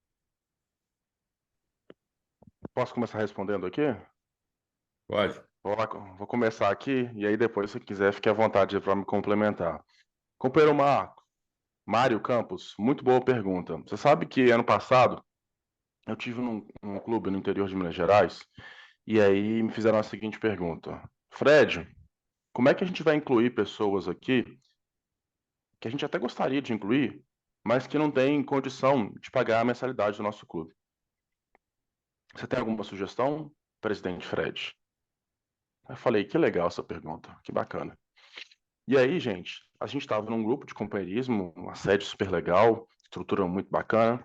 Posso começar respondendo aqui? Pode. Vou começar aqui, e aí depois, se quiser, fique à vontade para me complementar. Companheiro Mário Campos, muito boa pergunta. Você sabe que ano passado eu tive num clube no interior de Minas Gerais, e aí me fizeram a seguinte pergunta: Fred, como é que a gente vai incluir pessoas aqui que a gente até gostaria de incluir, mas que não tem condição de pagar a mensalidade do nosso clube? Você tem alguma sugestão, presidente Fred? Eu falei, que legal essa pergunta, que bacana. E aí, gente, a gente estava num grupo de companheirismo, uma sede super legal, estrutura muito bacana.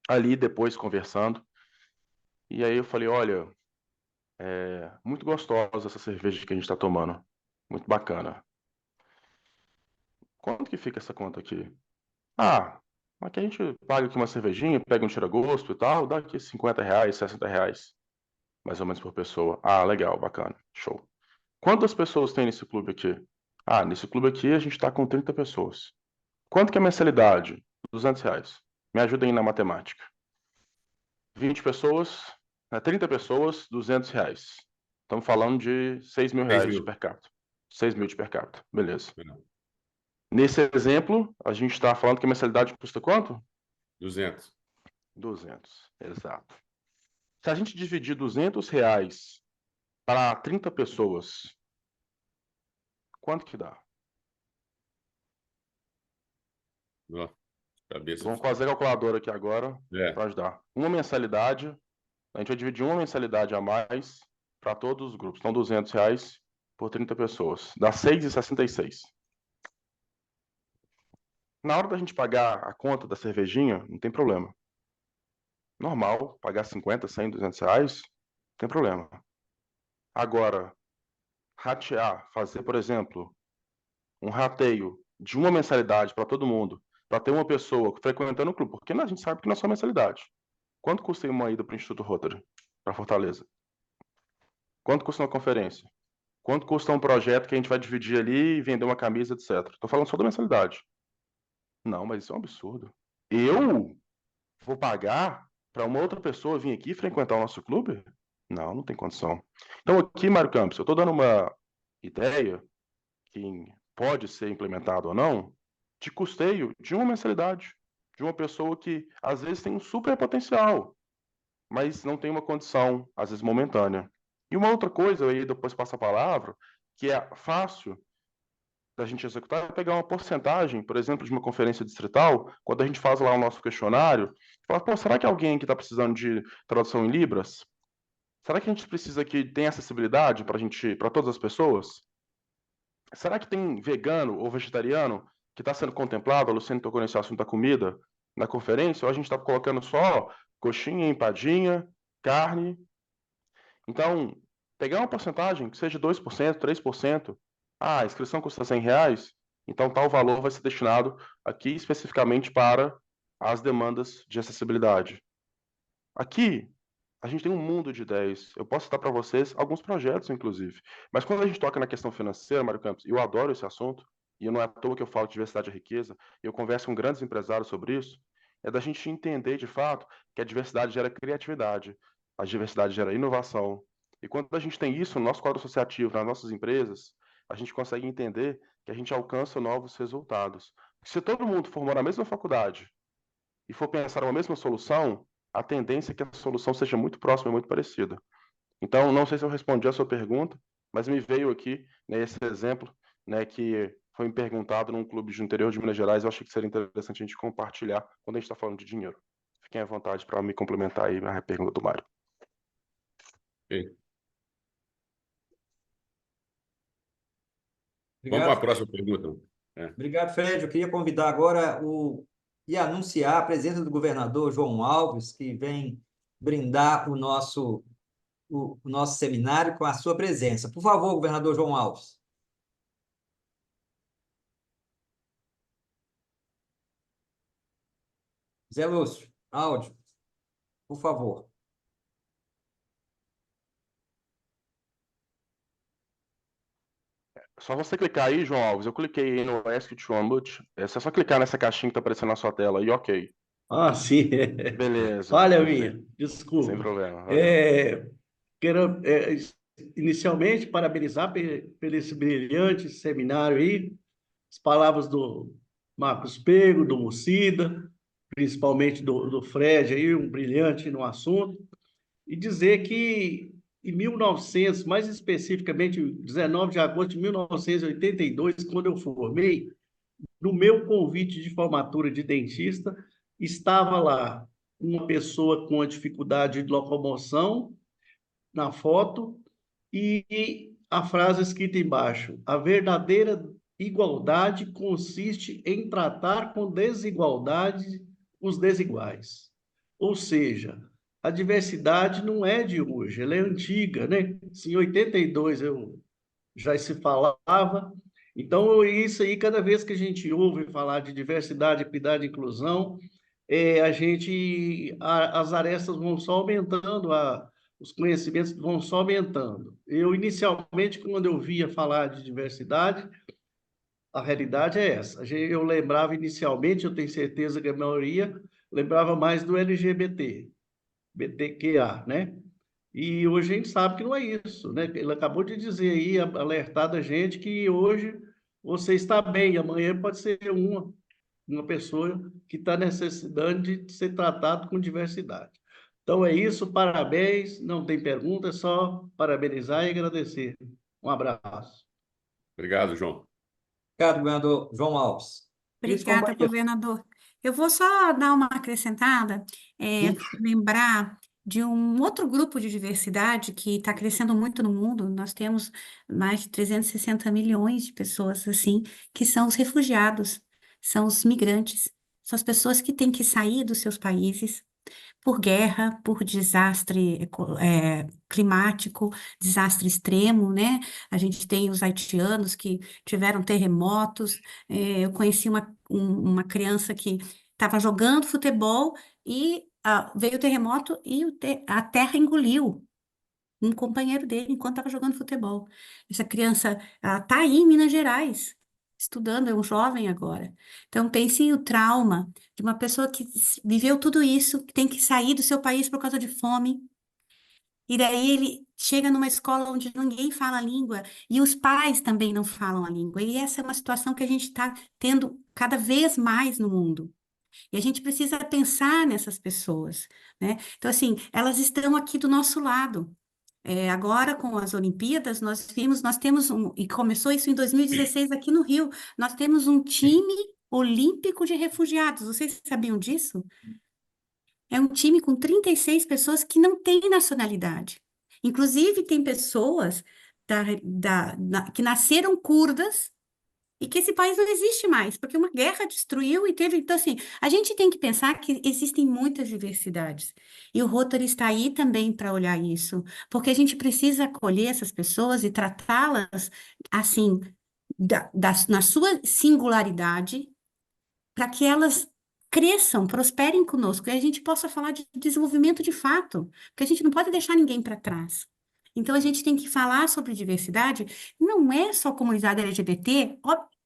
Ali, depois, conversando. E aí eu falei, olha, muito gostosa essa cerveja que a gente está tomando. Muito bacana. Quanto que fica essa conta aqui? Aqui a gente paga aqui uma cervejinha, pega um tira-gosto e tal, dá aqui R$50, R$60, mais ou menos por pessoa. Legal, bacana, show. Quantas pessoas tem nesse clube aqui? Nesse clube aqui a gente está com 30 pessoas. Quanto que é a mensalidade? R$200. Me ajudem aí na matemática. 20 pessoas, 30 pessoas, R$200. Estamos falando de R$6.000 de per capita. 6 mil de per capita, beleza. Nesse exemplo, a gente está falando que a mensalidade custa quanto? 200. 200, exato. Se a gente dividir R$200 para 30 pessoas, quanto que dá? Vamos fazer a calculadora aqui agora para ajudar. Uma mensalidade, a gente vai dividir uma mensalidade a mais para todos os grupos. Então, R$200 por 30 pessoas. Dá R$6,66. Na hora da gente pagar a conta da cervejinha, não tem problema. Normal, pagar 50, 100, R$200, não tem problema. Agora, ratear, fazer, por exemplo, um rateio de uma mensalidade para todo mundo, para ter uma pessoa frequentando o clube, porque a gente sabe que não é só mensalidade. Quanto custa uma ida para o Instituto Rotary, para Fortaleza? Quanto custa uma conferência? Quanto custa um projeto que a gente vai dividir ali e vender uma camisa, etc. Estou falando só da mensalidade. Não, mas isso é um absurdo. Eu vou pagar para uma outra pessoa vir aqui frequentar o nosso clube? Não, não tem condição. Então aqui, Mário Campos, eu estou dando uma ideia que pode ser implementado ou não, de custeio de uma mensalidade, de uma pessoa que às vezes tem um super potencial, mas não tem uma condição, às vezes momentânea. E uma outra coisa, aí depois passo a palavra, que é fácil da gente executar, é pegar uma porcentagem, por exemplo, de uma conferência distrital, quando a gente faz lá o nosso questionário, fala, pô, será que alguém que está precisando de tradução em Libras? Será que a gente precisa que tenha acessibilidade para todas as pessoas? Será que tem vegano ou vegetariano que está sendo contemplado? A Luciane tocou nesse assunto da comida na conferência, ou a gente está colocando só coxinha, empadinha, carne? Então, pegar uma porcentagem que seja 2%, 3%. Ah, a inscrição custa R$ 100, então tal valor vai ser destinado aqui especificamente para as demandas de acessibilidade. Aqui, a gente tem um mundo de ideias. Eu posso citar para vocês alguns projetos, inclusive. Mas quando a gente toca na questão financeira, Mário Campos, e eu adoro esse assunto, e não é à toa que eu falo de diversidade e riqueza, eu converso com grandes empresários sobre isso, é da gente entender, de fato, que a diversidade gera criatividade, a diversidade gera inovação. E quando a gente tem isso no nosso quadro associativo, nas nossas empresas, a gente consegue entender que a gente alcança novos resultados. Se todo mundo formou na mesma faculdade e for pensar uma mesma solução, a tendência é que a solução seja muito próxima e muito parecida. Então, não sei se eu respondi a sua pergunta, mas me veio aqui, né, esse exemplo, né, que foi me perguntado num clube do interior de Minas Gerais. Eu achei que seria interessante a gente compartilhar quando a gente está falando de dinheiro. Fiquem à vontade para me complementar aí na pergunta do Mário. Okay. Obrigado, Vamos para a próxima pergunta. Obrigado, Fred. Eu queria convidar agora e anunciar a presença do governador João Alves, que vem brindar o nosso seminário com a sua presença. Por favor, governador João Alves. Zé Lúcio, áudio, por favor. Só você clicar aí, João Alves. Eu cliquei aí no Ask to Unmute. É só clicar nessa caixinha que está aparecendo na sua tela aí, ok. Ah, sim. Beleza. Falha Perfeito. minha, desculpa. Sem problema. Quero inicialmente parabenizar por esse brilhante seminário aí, as palavras do Marcos Pego, do Mucida, principalmente do Fred aí, um brilhante no assunto, e dizer que em 1900, mais especificamente 19 de agosto de 1982, quando eu formei, no meu convite de formatura de dentista, estava lá uma pessoa com a dificuldade de locomoção na foto e a frase escrita embaixo: a verdadeira igualdade consiste em tratar com desigualdade os desiguais. Ou seja, a diversidade não é de hoje, ela é antiga, né? Em 82 já se falava. Então, isso aí, cada vez que a gente ouve falar de diversidade, equidade e inclusão, as arestas vão só aumentando, os conhecimentos vão só aumentando. Eu, inicialmente, quando eu via falar de diversidade, a realidade é essa. Eu lembrava inicialmente, eu tenho certeza que a maioria lembrava mais do LGBT, BTQA, né? E hoje a gente sabe que não é isso, né? Ele acabou de dizer aí, alertar da gente, que hoje você está bem, amanhã pode ser uma pessoa que está necessitando de ser tratado com diversidade. Então é isso, parabéns, não tem pergunta, é só parabenizar e agradecer. Um abraço. Obrigado, João. Obrigado, governador João Alves. Obrigada, governador. Eu vou só dar uma acrescentada, lembrar de um outro grupo de diversidade que está crescendo muito no mundo. Nós temos mais de 360 milhões de pessoas assim, que são os refugiados, são os migrantes, são as pessoas que têm que sair dos seus países por guerra, por desastre climático, desastre extremo, né? A gente tem os haitianos que tiveram terremotos. Eu conheci uma criança que estava jogando futebol e veio o terremoto e a terra engoliu um companheiro dele enquanto estava jogando futebol. Essa criança está aí em Minas Gerais, estudando, é um jovem agora. Então, pense o trauma de uma pessoa que viveu tudo isso, que tem que sair do seu país por causa de fome, E daí ele chega numa escola onde ninguém fala a língua e os pais também não falam a língua. E essa é uma situação que a gente está tendo cada vez mais no mundo. E a gente precisa pensar nessas pessoas, né? Então, assim, elas estão aqui do nosso lado. Agora, com as Olimpíadas, nós temos e começou isso em 2016 aqui no Rio, nós temos um time olímpico de refugiados. Vocês sabiam disso? É um time com 36 pessoas que não têm nacionalidade. Inclusive, tem pessoas que nasceram curdas e que esse país não existe mais, porque uma guerra destruiu e teve. Então, assim, a gente tem que pensar que existem muitas diversidades. E o Rotary está aí também para olhar isso, porque a gente precisa acolher essas pessoas e tratá-las, assim, na sua singularidade, para que elas cresçam, prosperem conosco e a gente possa falar de desenvolvimento de fato, porque a gente não pode deixar ninguém para trás. Então, a gente tem que falar sobre diversidade, não é só comunidade LGBT,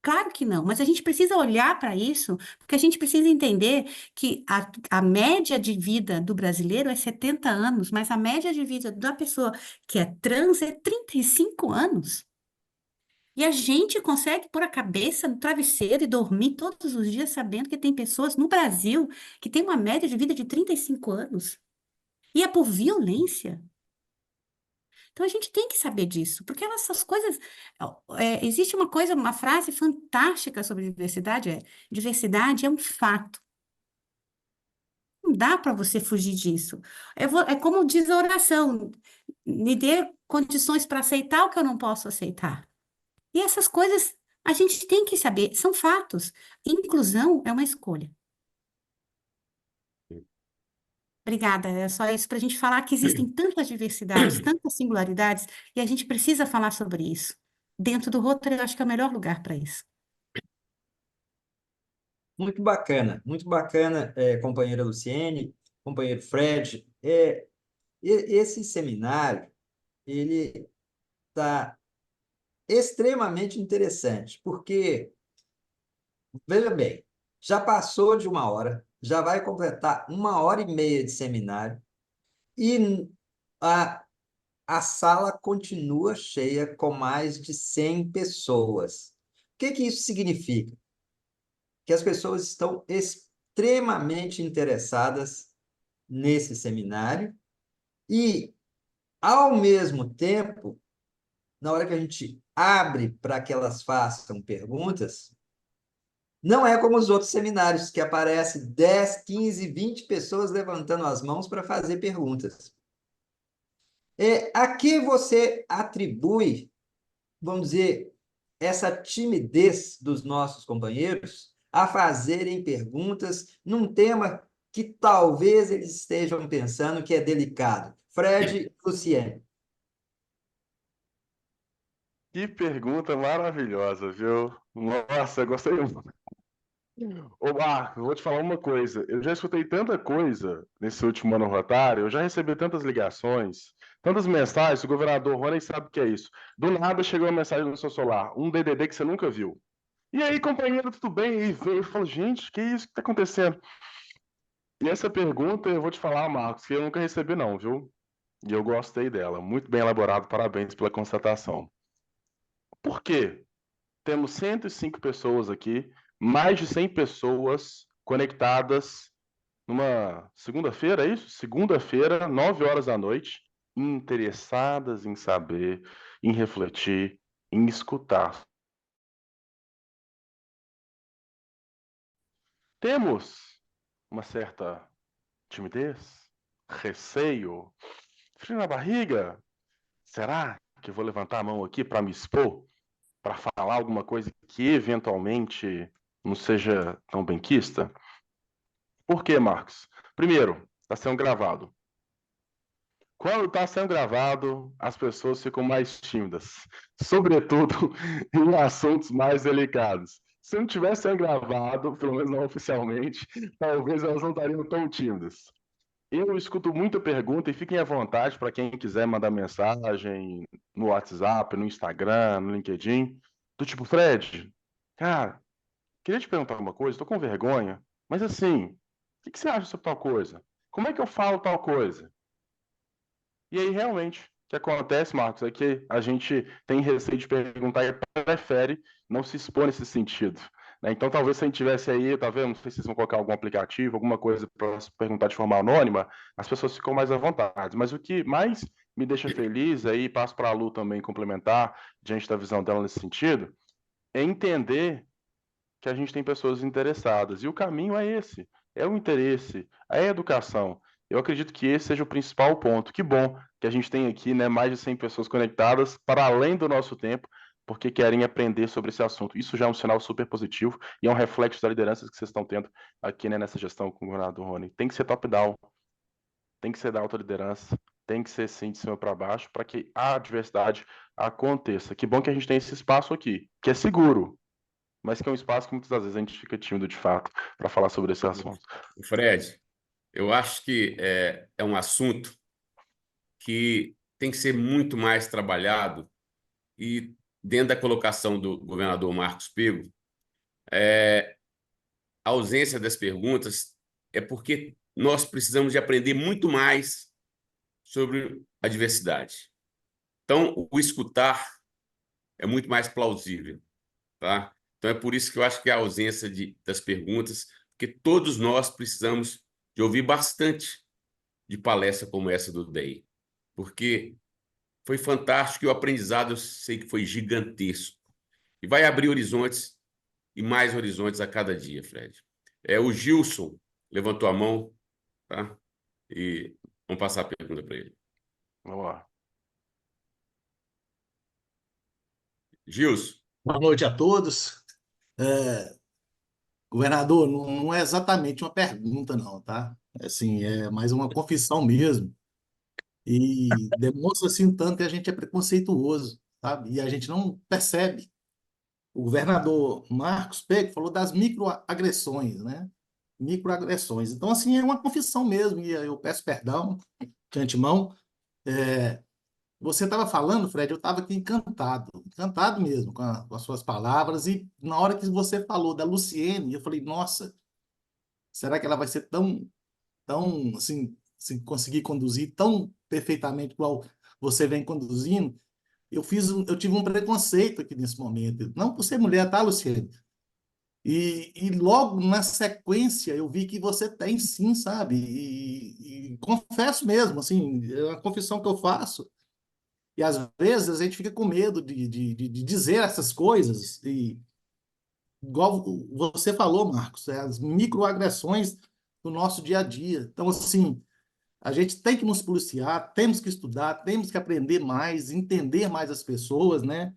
claro que não, mas a gente precisa olhar para isso, porque a gente precisa entender que a média de vida do brasileiro é 70 anos, mas a média de vida da pessoa que é trans é 35 anos. E a gente consegue pôr a cabeça no travesseiro e dormir todos os dias sabendo que tem pessoas no Brasil que têm uma média de vida de 35 anos. E é por violência. Então a gente tem que saber disso, porque essas coisas. Existe uma coisa, uma frase fantástica sobre diversidade: diversidade é um fato. Não dá para você fugir disso. É como diz a oração: me dê condições para aceitar o que eu não posso aceitar. E essas coisas a gente tem que saber, são fatos. Inclusão é uma escolha. Obrigada, é só isso para a gente falar que existem tantas diversidades, tantas singularidades, e a gente precisa falar sobre isso. Dentro do Rotary, eu acho que é o melhor lugar para isso. Muito bacana, companheira Luciene, companheiro Fred. Esse seminário, ele está extremamente interessante, porque, veja bem, já passou de 1 hora, já vai completar 1 hora e meia de seminário, e a sala continua cheia com mais de 100 pessoas. O que isso significa? Que as pessoas estão extremamente interessadas nesse seminário e, ao mesmo tempo, na hora que a gente abre para que elas façam perguntas, não é como os outros seminários, que aparece 10, 15, 20 pessoas levantando as mãos para fazer perguntas. A que você atribui, vamos dizer, essa timidez dos nossos companheiros a fazerem perguntas num tema que talvez eles estejam pensando que é delicado? Fred e Luciene. Que pergunta maravilhosa, viu? Nossa, eu gostei muito. Ô, Marcos, vou te falar uma coisa. Eu já escutei tanta coisa nesse último ano rotário, eu já recebi tantas ligações, tantas mensagens, o governador Rony sabe o que é isso. Do nada chegou uma mensagem no seu celular, um DDD que você nunca viu. E aí, companheiro, tudo bem? E veio e falou, gente, que isso que está acontecendo? E essa pergunta, eu vou te falar, Marcos, que eu nunca recebi não, viu? E eu gostei dela. Muito bem elaborado, parabéns pela constatação. Por quê? Temos 105 pessoas aqui, mais de 100 pessoas conectadas numa segunda-feira, é isso? Segunda-feira, 9 horas da noite, interessadas em saber, em refletir, em escutar. Temos uma certa timidez, receio, frio na barriga. Será que eu vou levantar a mão aqui para me expor? Para falar alguma coisa que eventualmente não seja tão benquista? Por quê, Marcos? Primeiro, está sendo gravado. Quando está sendo gravado, as pessoas ficam mais tímidas, sobretudo em assuntos mais delicados. Se não tivesse sendo gravado, pelo menos não oficialmente, talvez elas não estariam tão tímidas. Eu escuto muita pergunta e fiquem à vontade para quem quiser mandar mensagem no WhatsApp, no Instagram, no LinkedIn, do tipo, Fred, cara, queria te perguntar uma coisa, estou com vergonha, mas assim, o que você acha sobre tal coisa? Como é que eu falo tal coisa? E aí, realmente, o que acontece, Marcos, é que a gente tem receio de perguntar e prefere não se expor nesse sentido, né? Então, talvez se a gente tivesse aí, tá vendo? Não sei se vocês vão colocar algum aplicativo, alguma coisa para perguntar de forma anônima, as pessoas ficam mais à vontade. Mas o que mais me deixa feliz, aí passo para a Lu também complementar, diante da visão dela nesse sentido, é entender que a gente tem pessoas interessadas. E o caminho é esse, é o interesse, é a educação. Eu acredito que esse seja o principal ponto. Que bom que a gente tem aqui, né, mais de 100 pessoas conectadas para além do nosso tempo, porque querem aprender sobre esse assunto. Isso já é um sinal super positivo e é um reflexo da liderança que vocês estão tendo aqui, né, nessa gestão com o governador Rony. Tem que ser top-down, tem que ser da alta liderança, tem que ser sim de cima para baixo, para que a diversidade aconteça. Que bom que a gente tem esse espaço aqui, que é seguro, mas que é um espaço que muitas das vezes a gente fica tímido de fato para falar sobre esse assunto. Fred, eu acho que é um assunto que tem que ser muito mais trabalhado e, dentro da colocação do governador Marcos Pego, a ausência das perguntas é porque nós precisamos de aprender muito mais sobre a diversidade. Então, o escutar é muito mais plausível, tá? Então, é por isso que eu acho que a ausência das perguntas, porque todos nós precisamos de ouvir bastante de palestra como essa do DEI, porque foi fantástico e o aprendizado eu sei que foi gigantesco. E vai abrir horizontes e mais horizontes a cada dia, Fred. O Gilson levantou a mão, tá? E vamos passar a pergunta para ele. Vamos lá. Gilson. Boa noite a todos. Governador, não é exatamente uma pergunta, não, tá? Assim, é mais uma confissão mesmo. E demonstra, assim, tanto que a gente é preconceituoso, sabe? E a gente não percebe. O governador Marcos Pego falou das microagressões, né? Microagressões. Então, assim, é uma confissão mesmo, e eu peço perdão de antemão. Você estava falando, Fred, eu estava aqui encantado mesmo com as suas palavras, e na hora que você falou da Luciene, eu falei, nossa, será que ela vai ser tão assim, conseguir conduzir tão perfeitamente igual você vem conduzindo? Eu tive um preconceito aqui nesse momento, não por ser mulher, tá, Luciene? E logo na sequência eu vi que você tem sim, sabe? E confesso mesmo, assim, é uma confissão que eu faço. E às vezes a gente fica com medo de dizer essas coisas. E, igual você falou, Marcos, as microagressões do nosso dia a dia. Então, assim, a gente tem que nos policiar, temos que estudar, temos que aprender mais, entender mais as pessoas, né?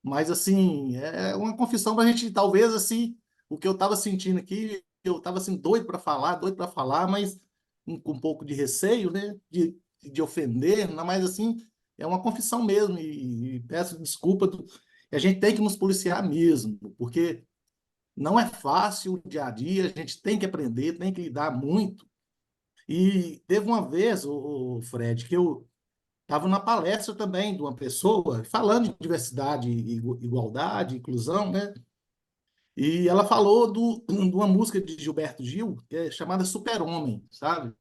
Mas, assim, é uma confissão para a gente, talvez, assim, o que eu estava sentindo aqui, eu estava assim, doido para falar, mas com um pouco de receio, né? De ofender, mas, assim, é uma confissão mesmo, e peço desculpa. E a gente tem que nos policiar mesmo, porque não é fácil o dia a dia, a gente tem que aprender, tem que lidar muito. E teve uma vez, o Fred, que eu estava na palestra também de uma pessoa falando de diversidade, igualdade, inclusão, né? E ela falou de uma música de Gilberto Gil, que é chamada Super-Homem, sabe?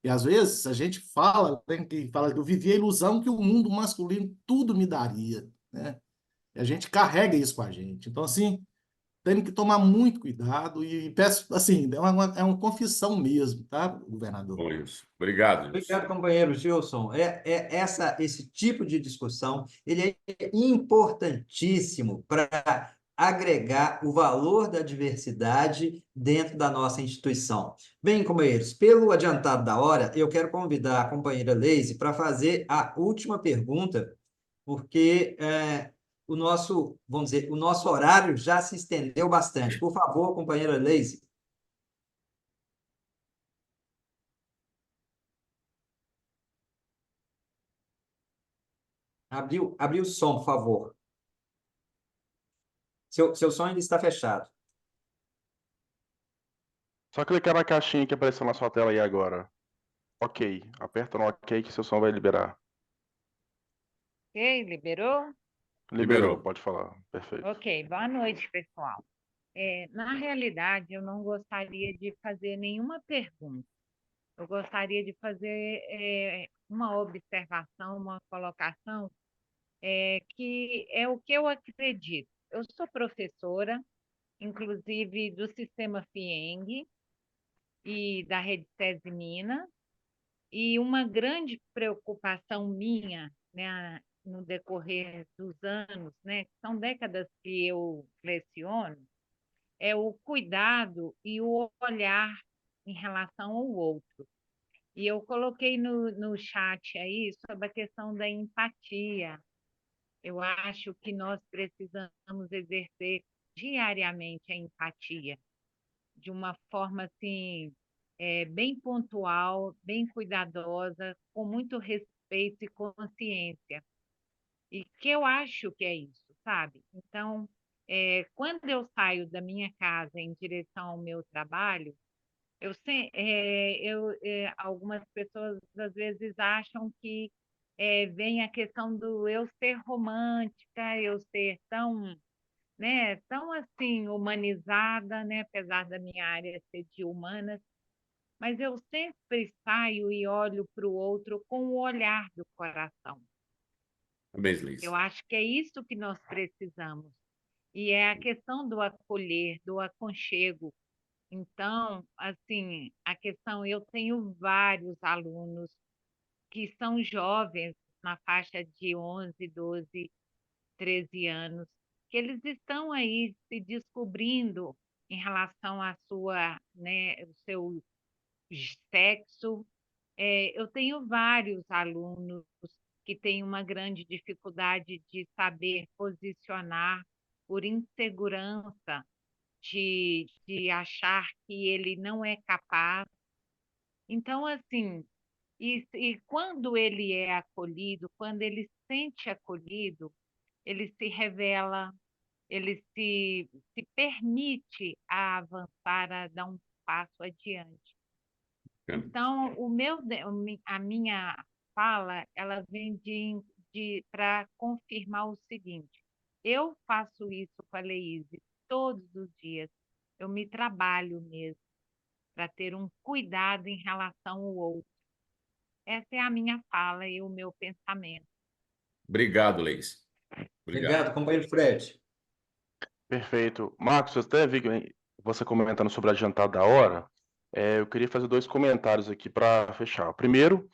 E às vezes a gente fala, tem que falar que eu vivi a ilusão que o mundo masculino tudo me daria, né? E a gente carrega isso com a gente. Então, assim, tem que tomar muito cuidado e peço, assim, é uma confissão mesmo, tá, governador? Bom, isso. Obrigado, Gilson. Obrigado, companheiro Gilson. Esse tipo de discussão ele é importantíssimo para agregar o valor da diversidade dentro da nossa instituição. Bem, companheiros, pelo adiantado da hora, eu quero convidar a companheira Leise para fazer a última pergunta, porque vamos dizer, o nosso horário já se estendeu bastante. Por favor, companheira Leise. Abriu o som, por favor. Seu som ainda está fechado. Só clicar na caixinha que apareceu na sua tela aí agora. Ok. Aperta no ok que seu som vai liberar. Ok, liberou? Liberou, pode falar. Perfeito. Ok, boa noite, pessoal. Na realidade, eu não gostaria de fazer nenhuma pergunta. eu gostaria de fazer uma observação, uma colocação, que é o que eu acredito. Eu sou professora, inclusive do Sistema FIENG e da Rede SESI Minas, e uma grande preocupação minha, né, no decorrer dos anos, né, que são décadas que eu leciono, é o cuidado e o olhar em relação ao outro. E eu coloquei no chat aí sobre a questão da empatia. Eu acho que nós precisamos exercer diariamente a empatia, de uma forma assim, bem pontual, bem cuidadosa, com muito respeito e consciência. E que eu acho que é isso, sabe? Então, quando eu saio da minha casa em direção ao meu trabalho, algumas pessoas às vezes acham que vem a questão do eu ser romântica, eu ser tão, né, tão assim humanizada, né, apesar da minha área ser de humanas, mas eu sempre saio e olho para o outro com o olhar do coração. Eu acho que é isso que nós precisamos. E é a questão do acolher, do aconchego. Então, assim, a questão, eu tenho vários alunos que são jovens, na faixa de 11, 12, 13 anos, que eles estão aí se descobrindo em relação à sua, né, o seu sexo. Eu tenho vários alunos que têm uma grande dificuldade de saber posicionar por insegurança, de achar que ele não é capaz. Então, assim, e quando ele é acolhido, quando ele se sente acolhido, ele se revela, ele se permite a avançar, a dar um passo adiante. Então, a minha fala, ela vem para confirmar o seguinte: eu faço isso com a Leíse todos os dias, eu me trabalho mesmo para ter um cuidado em relação ao outro. Essa é a minha fala e o meu pensamento. Obrigado, Leíse. Obrigado, companheiro Fred. Perfeito. Marcos, eu até vi você comentando sobre a adiantada da hora. Eu queria fazer 2 comentários aqui para fechar. Primeiro,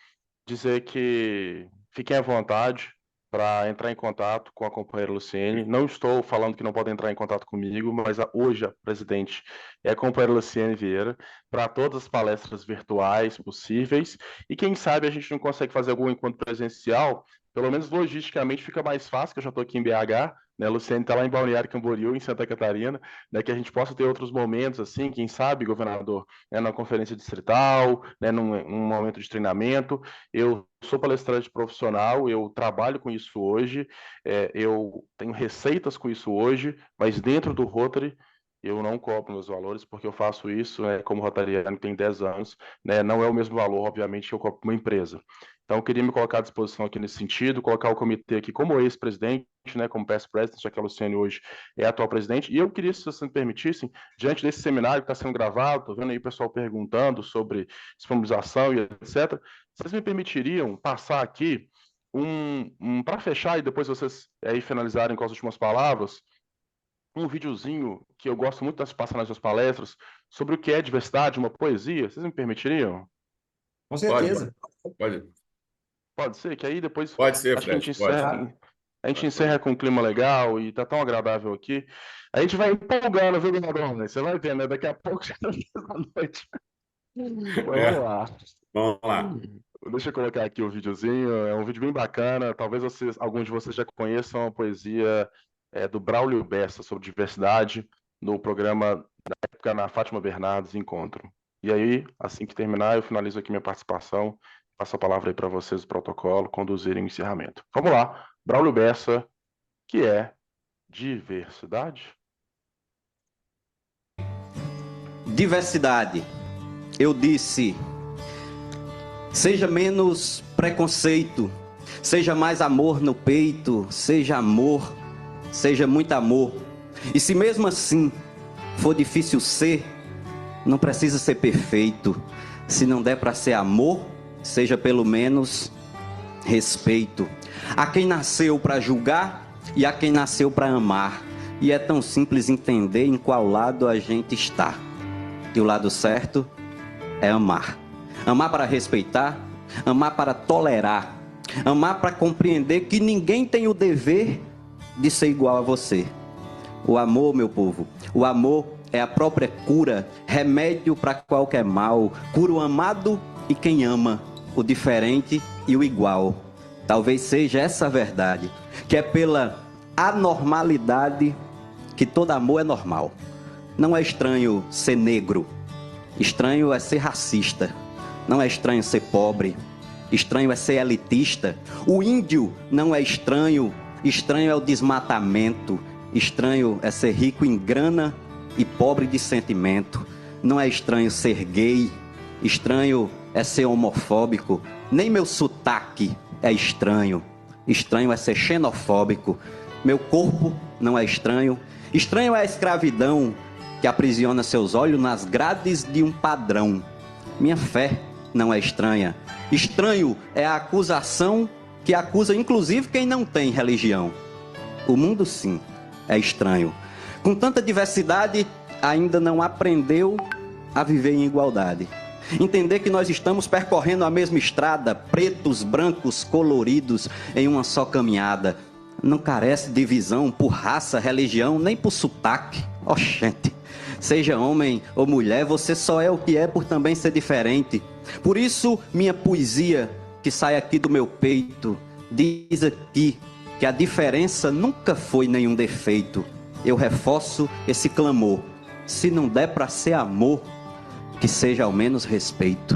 dizer que fiquem à vontade para entrar em contato com a companheira Luciene. Não estou falando que não podem entrar em contato comigo, mas hoje a presidente é a companheira Luciene Vieira, para todas as palestras virtuais possíveis. E quem sabe a gente não consegue fazer algum encontro presencial, pelo menos logisticamente fica mais fácil, que eu já estou aqui em BH, né? A Luciene está lá em Balneário Camboriú, em Santa Catarina, né? Que a gente possa ter outros momentos, assim, quem sabe, governador, né? Na conferência distrital, né? Num momento de treinamento. Eu sou palestrante profissional, eu trabalho com isso hoje, eu tenho receitas com isso hoje, mas dentro do Rotary eu não cobro meus valores, porque eu faço isso como rotariano que tem 10 anos, né? Não é o mesmo valor, obviamente, que eu cobro para uma empresa. Então, eu queria me colocar à disposição aqui nesse sentido, colocar o comitê aqui como ex-presidente, né, como past president, já que a Luciene hoje é a atual presidente. E eu queria, se vocês me permitissem, diante desse seminário que está sendo gravado, estou vendo aí o pessoal perguntando sobre disponibilização e etc., vocês me permitiriam passar aqui para fechar e depois vocês aí finalizarem com as últimas palavras, um videozinho que eu gosto muito de passar nas suas palestras sobre o que é diversidade, uma poesia. Vocês me permitiriam? Com certeza. Pode ser, que aí depois Pode ser, acho que Fred, a gente encerra com um clima legal e tá tão agradável aqui. A gente vai empolgando, viu, governador? Você vai ver, né? Daqui a pouco já é da noite. Vamos lá. Vamos lá. Deixa eu colocar aqui o videozinho. É um vídeo bem bacana. Talvez alguns de vocês já conheçam a poesia do Braulio Bessa sobre diversidade no programa da época na Fátima Bernardes Encontro. E aí, assim que terminar, eu finalizo aqui minha participação. Passo a palavra aí para vocês do protocolo conduzirem o encerramento. Vamos lá. Braulio Bessa, que é diversidade. Diversidade. Eu disse, seja menos preconceito, seja mais amor no peito, seja amor, seja muito amor. E se mesmo assim for difícil ser, não precisa ser perfeito. Se não der para ser amor, seja pelo menos respeito. Há quem nasceu para julgar e há quem nasceu para amar. E é tão simples entender em qual lado a gente está. E o lado certo é amar. Amar para respeitar, amar para tolerar, amar para compreender que ninguém tem o dever de ser igual a você. O amor, meu povo, o amor é a própria cura, remédio para qualquer mal. Cura o amado e quem ama, o diferente e o igual. Talvez seja essa a verdade, que é pela anormalidade que todo amor é normal. Não é estranho ser negro, estranho é ser racista. Não é estranho ser pobre, estranho é ser elitista. O índio não é estranho, estranho é o desmatamento. Estranho é ser rico em grana e pobre de sentimento. Não é estranho ser gay, estranho é ser homofóbico. Nem meu sotaque é estranho, estranho é ser xenofóbico. Meu corpo não é estranho, estranho é a escravidão que aprisiona seus olhos nas grades de um padrão. Minha fé não é estranha, estranho é a acusação que acusa inclusive quem não tem religião. O mundo sim é estranho. Com tanta diversidade, ainda não aprendeu a viver em igualdade. Entender que nós estamos percorrendo a mesma estrada, pretos, brancos, coloridos, em uma só caminhada. Não carece de divisão por raça, religião, nem por sotaque. Oxente, seja homem ou mulher, você só é o que é por também ser diferente. Por isso, minha poesia, que sai aqui do meu peito, diz aqui que a diferença nunca foi nenhum defeito. Eu reforço esse clamor. Se não der para ser amor, que seja ao menos respeito.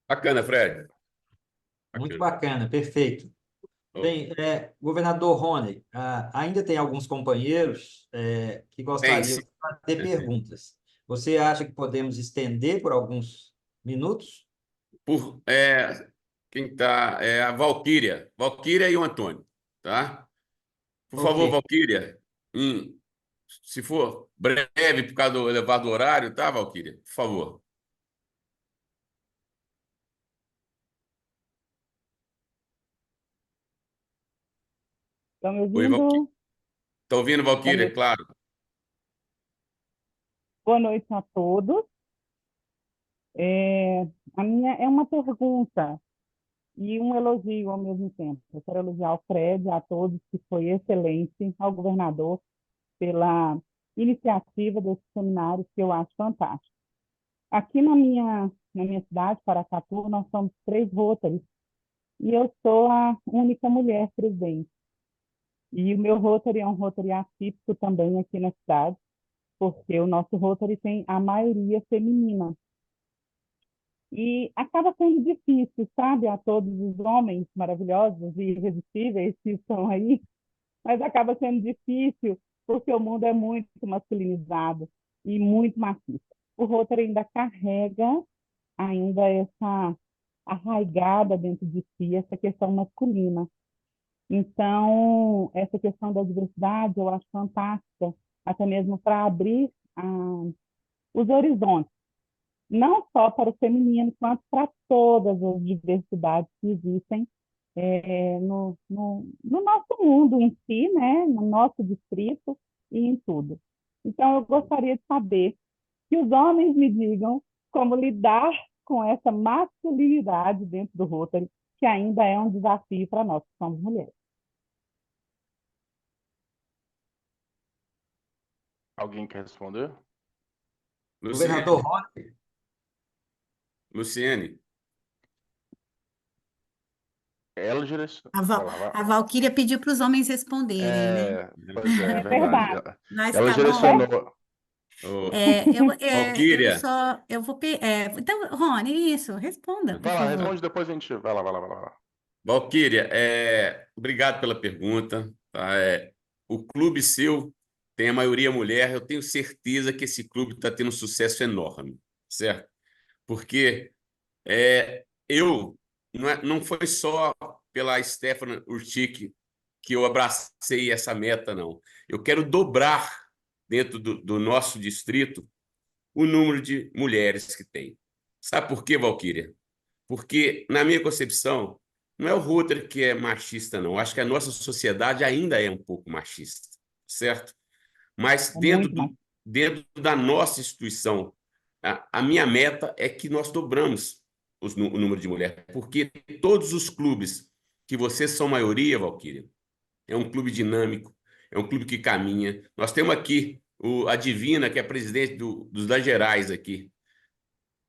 Bacana, Fred. Muito bacana, perfeito. Bem, governador Rony, ainda tem alguns companheiros que gostariam de fazer perguntas. Você acha que podemos estender por alguns minutos? Quem está? É a Valquíria. Valquíria e o Antônio, tá? Por favor, Valquíria, se for breve por causa do elevado horário, tá, Valquíria? Por favor. Estão me Oi, ouvindo? Valquíria. Está ouvindo, Valquíria? Claro. Boa noite a todos. A minha é uma pergunta e um elogio ao mesmo tempo. Eu quero elogiar ao Fred, a todos, que foi excelente, ao governador, pela iniciativa desse seminário, que eu acho fantástico. Aqui na minha cidade, Paracatu, nós somos 3 Rotaries, e eu sou a única mulher presidente. E o meu Rotary é um Rotary atípico também aqui na cidade, porque o nosso Rotary tem a maioria feminina. E acaba sendo difícil, sabe, a todos os homens maravilhosos e irresistíveis que estão aí, mas acaba sendo difícil porque o mundo é muito masculinizado e muito machista. O Rotary ainda carrega essa arraigada dentro de si, essa questão masculina. Então, essa questão da diversidade eu acho fantástica, até mesmo para abrir os horizontes, não só para o feminino, quanto para todas as diversidades que existem no nosso mundo em si, né? No nosso distrito e em tudo. Então, eu gostaria de saber que os homens me digam como lidar com essa masculinidade dentro do Rotary, que ainda é um desafio para nós que somos mulheres. Alguém quer responder? Governador Rony. Luciene. Ela direciona. A Valquíria pediu para os homens responderem, né? Pois é verdade. Mas Ela tá direcionou. Valquíria. Então, Rony, isso, responda, por Vai lá, favor. responde depois a gente. Vai lá. Valquíria, obrigado pela pergunta. Tá? O clube seu tem a maioria mulher. Eu tenho certeza que esse clube está tendo um sucesso enorme, certo? Porque não foi só pela Stephanie Urtic que eu abracei essa meta, não. Eu quero dobrar dentro do nosso distrito o número de mulheres que tem. Sabe por quê, Valquíria? Porque, na minha concepção, não é o Rotary que é machista, não. Acho que a nossa sociedade ainda é um pouco machista, certo? Mas dentro da nossa instituição, a minha meta é que nós dobramos o número de mulheres, porque todos os clubes que vocês são maioria, Valquíria, é um clube dinâmico, é um clube que caminha. Nós temos aqui a Divina, que é presidente dos das Gerais aqui.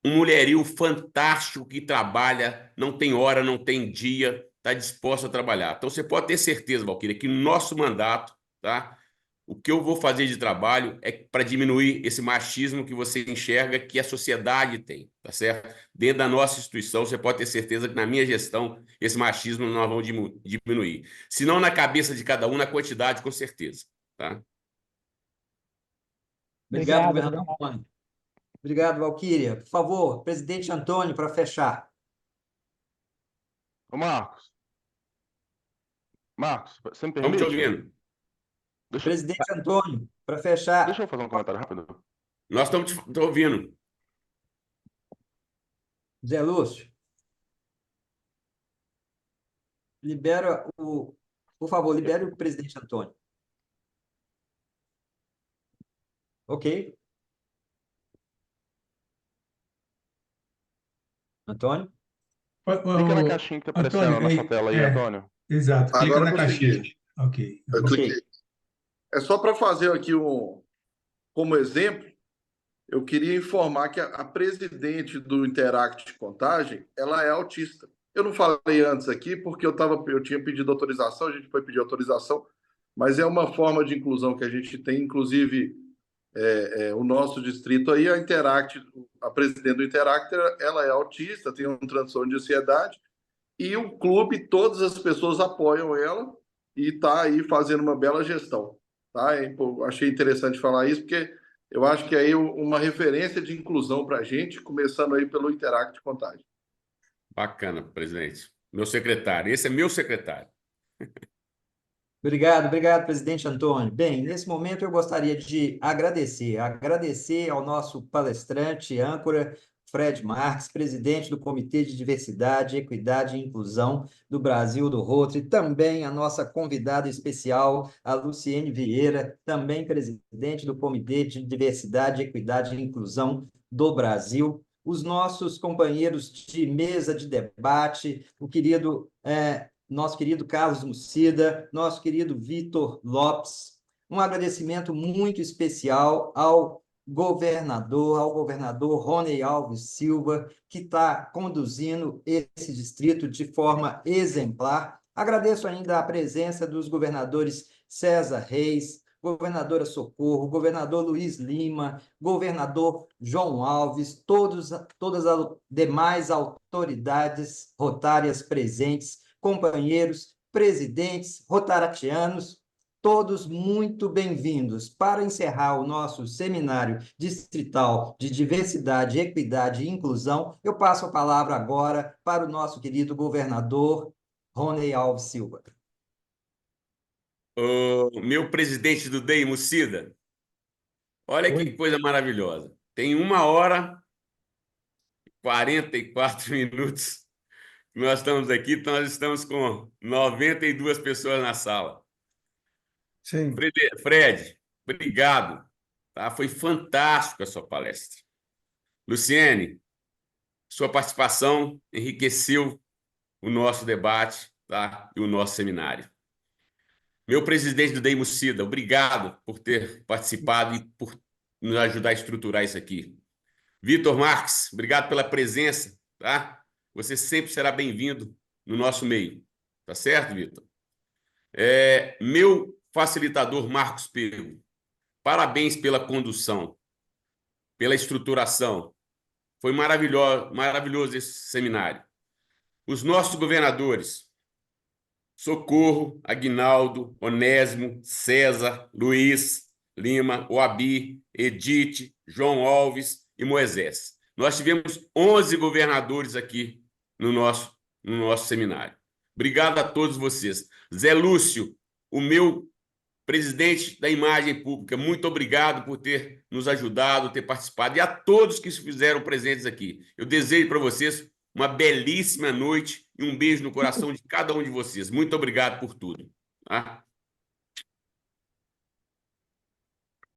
Um mulherio fantástico que trabalha, não tem hora, não tem dia, está disposto a trabalhar. Então, você pode ter certeza, Valquíria, que no nosso mandato, tá? O que eu vou fazer de trabalho é para diminuir esse machismo que você enxerga que a sociedade tem, tá certo? Dentro da nossa instituição, você pode ter certeza que na minha gestão, esse machismo nós vamos diminuir. Se não na cabeça de cada um, na quantidade, com certeza, tá? Obrigado, governador Antônio. Obrigado, Valquíria. Por favor, presidente Antônio, para fechar. Ô, Marcos, você me Estamos te permite? ouvindo. Presidente Antônio, para fechar. Deixa eu fazer um comentário rápido. Nós estamos te ouvindo. Zé Lúcio. Por favor, libere o presidente Antônio. Ok. Antônio? Clica na caixinha que está aparecendo na sua tela aí, Antônio. Exato, clica Agora na eu caixinha. consegui. Ok. Eu cliquei. É só para fazer aqui como exemplo, eu queria informar que a presidente do Interact Contagem, ela é autista. Eu não falei antes aqui porque eu tinha pedido autorização, a gente foi pedir autorização, mas é uma forma de inclusão que a gente tem, inclusive o nosso distrito aí, a presidente do Interact, ela é autista, tem um transtorno de ansiedade, e o clube, todas as pessoas apoiam ela e está aí fazendo uma bela gestão. Tá? Achei interessante falar isso, porque eu acho que aí uma referência de inclusão para a gente, começando aí pelo Interact Contagem. Bacana, presidente. Meu secretário. Esse é meu secretário. Obrigado, presidente Antônio. Bem, nesse momento eu gostaria de agradecer ao nosso palestrante, âncora, Fred Marques, presidente do Comitê de Diversidade, Equidade e Inclusão do Brasil, do Rotary, também a nossa convidada especial, a Luciene Vieira, também presidente do Comitê de Diversidade, Equidade e Inclusão do Brasil, os nossos companheiros de mesa de debate, nosso querido Carlos Mucida, nosso querido Vitor Lopes, um agradecimento muito especial ao governador Rony Alves Silva, que está conduzindo esse distrito de forma exemplar. Agradeço ainda a presença dos governadores César Reis, governadora Socorro, governador Luiz Lima, governador João Alves, todas as demais autoridades rotárias presentes, companheiros, presidentes, rotaratianos, todos muito bem-vindos. Para encerrar o nosso seminário distrital de diversidade, equidade e inclusão, eu passo a palavra agora para o nosso querido governador Rony Alves Silva. O meu presidente do DEI, Mucida, olha que coisa maravilhosa. Tem 1h e 44 minutos que nós estamos aqui, então nós estamos com 92 pessoas na sala. Sim. Fred, obrigado. Tá? Foi fantástico a sua palestra. Luciene, sua participação enriqueceu o nosso debate, tá? E o nosso seminário. Meu presidente do DEI, Mucida, obrigado por ter participado e por nos ajudar a estruturar isso aqui. Vitor Marques, obrigado pela presença, tá? Você sempre será bem-vindo no nosso meio, tá certo, Vitor? Meu facilitador Marcos Pego, parabéns pela condução, pela estruturação. Foi maravilhoso esse seminário. Os nossos governadores, Socorro, Aguinaldo, Onésimo, César, Luiz, Lima, Oabi, Edith, João Alves e Moisés. Nós tivemos 11 governadores aqui no nosso seminário. Obrigado a todos vocês. Zé Lúcio, o meu presidente da imagem pública, muito obrigado por ter nos ajudado, ter participado, e a todos que se fizeram presentes aqui. Eu desejo para vocês uma belíssima noite e um beijo no coração de cada um de vocês. Muito obrigado por tudo. Tá?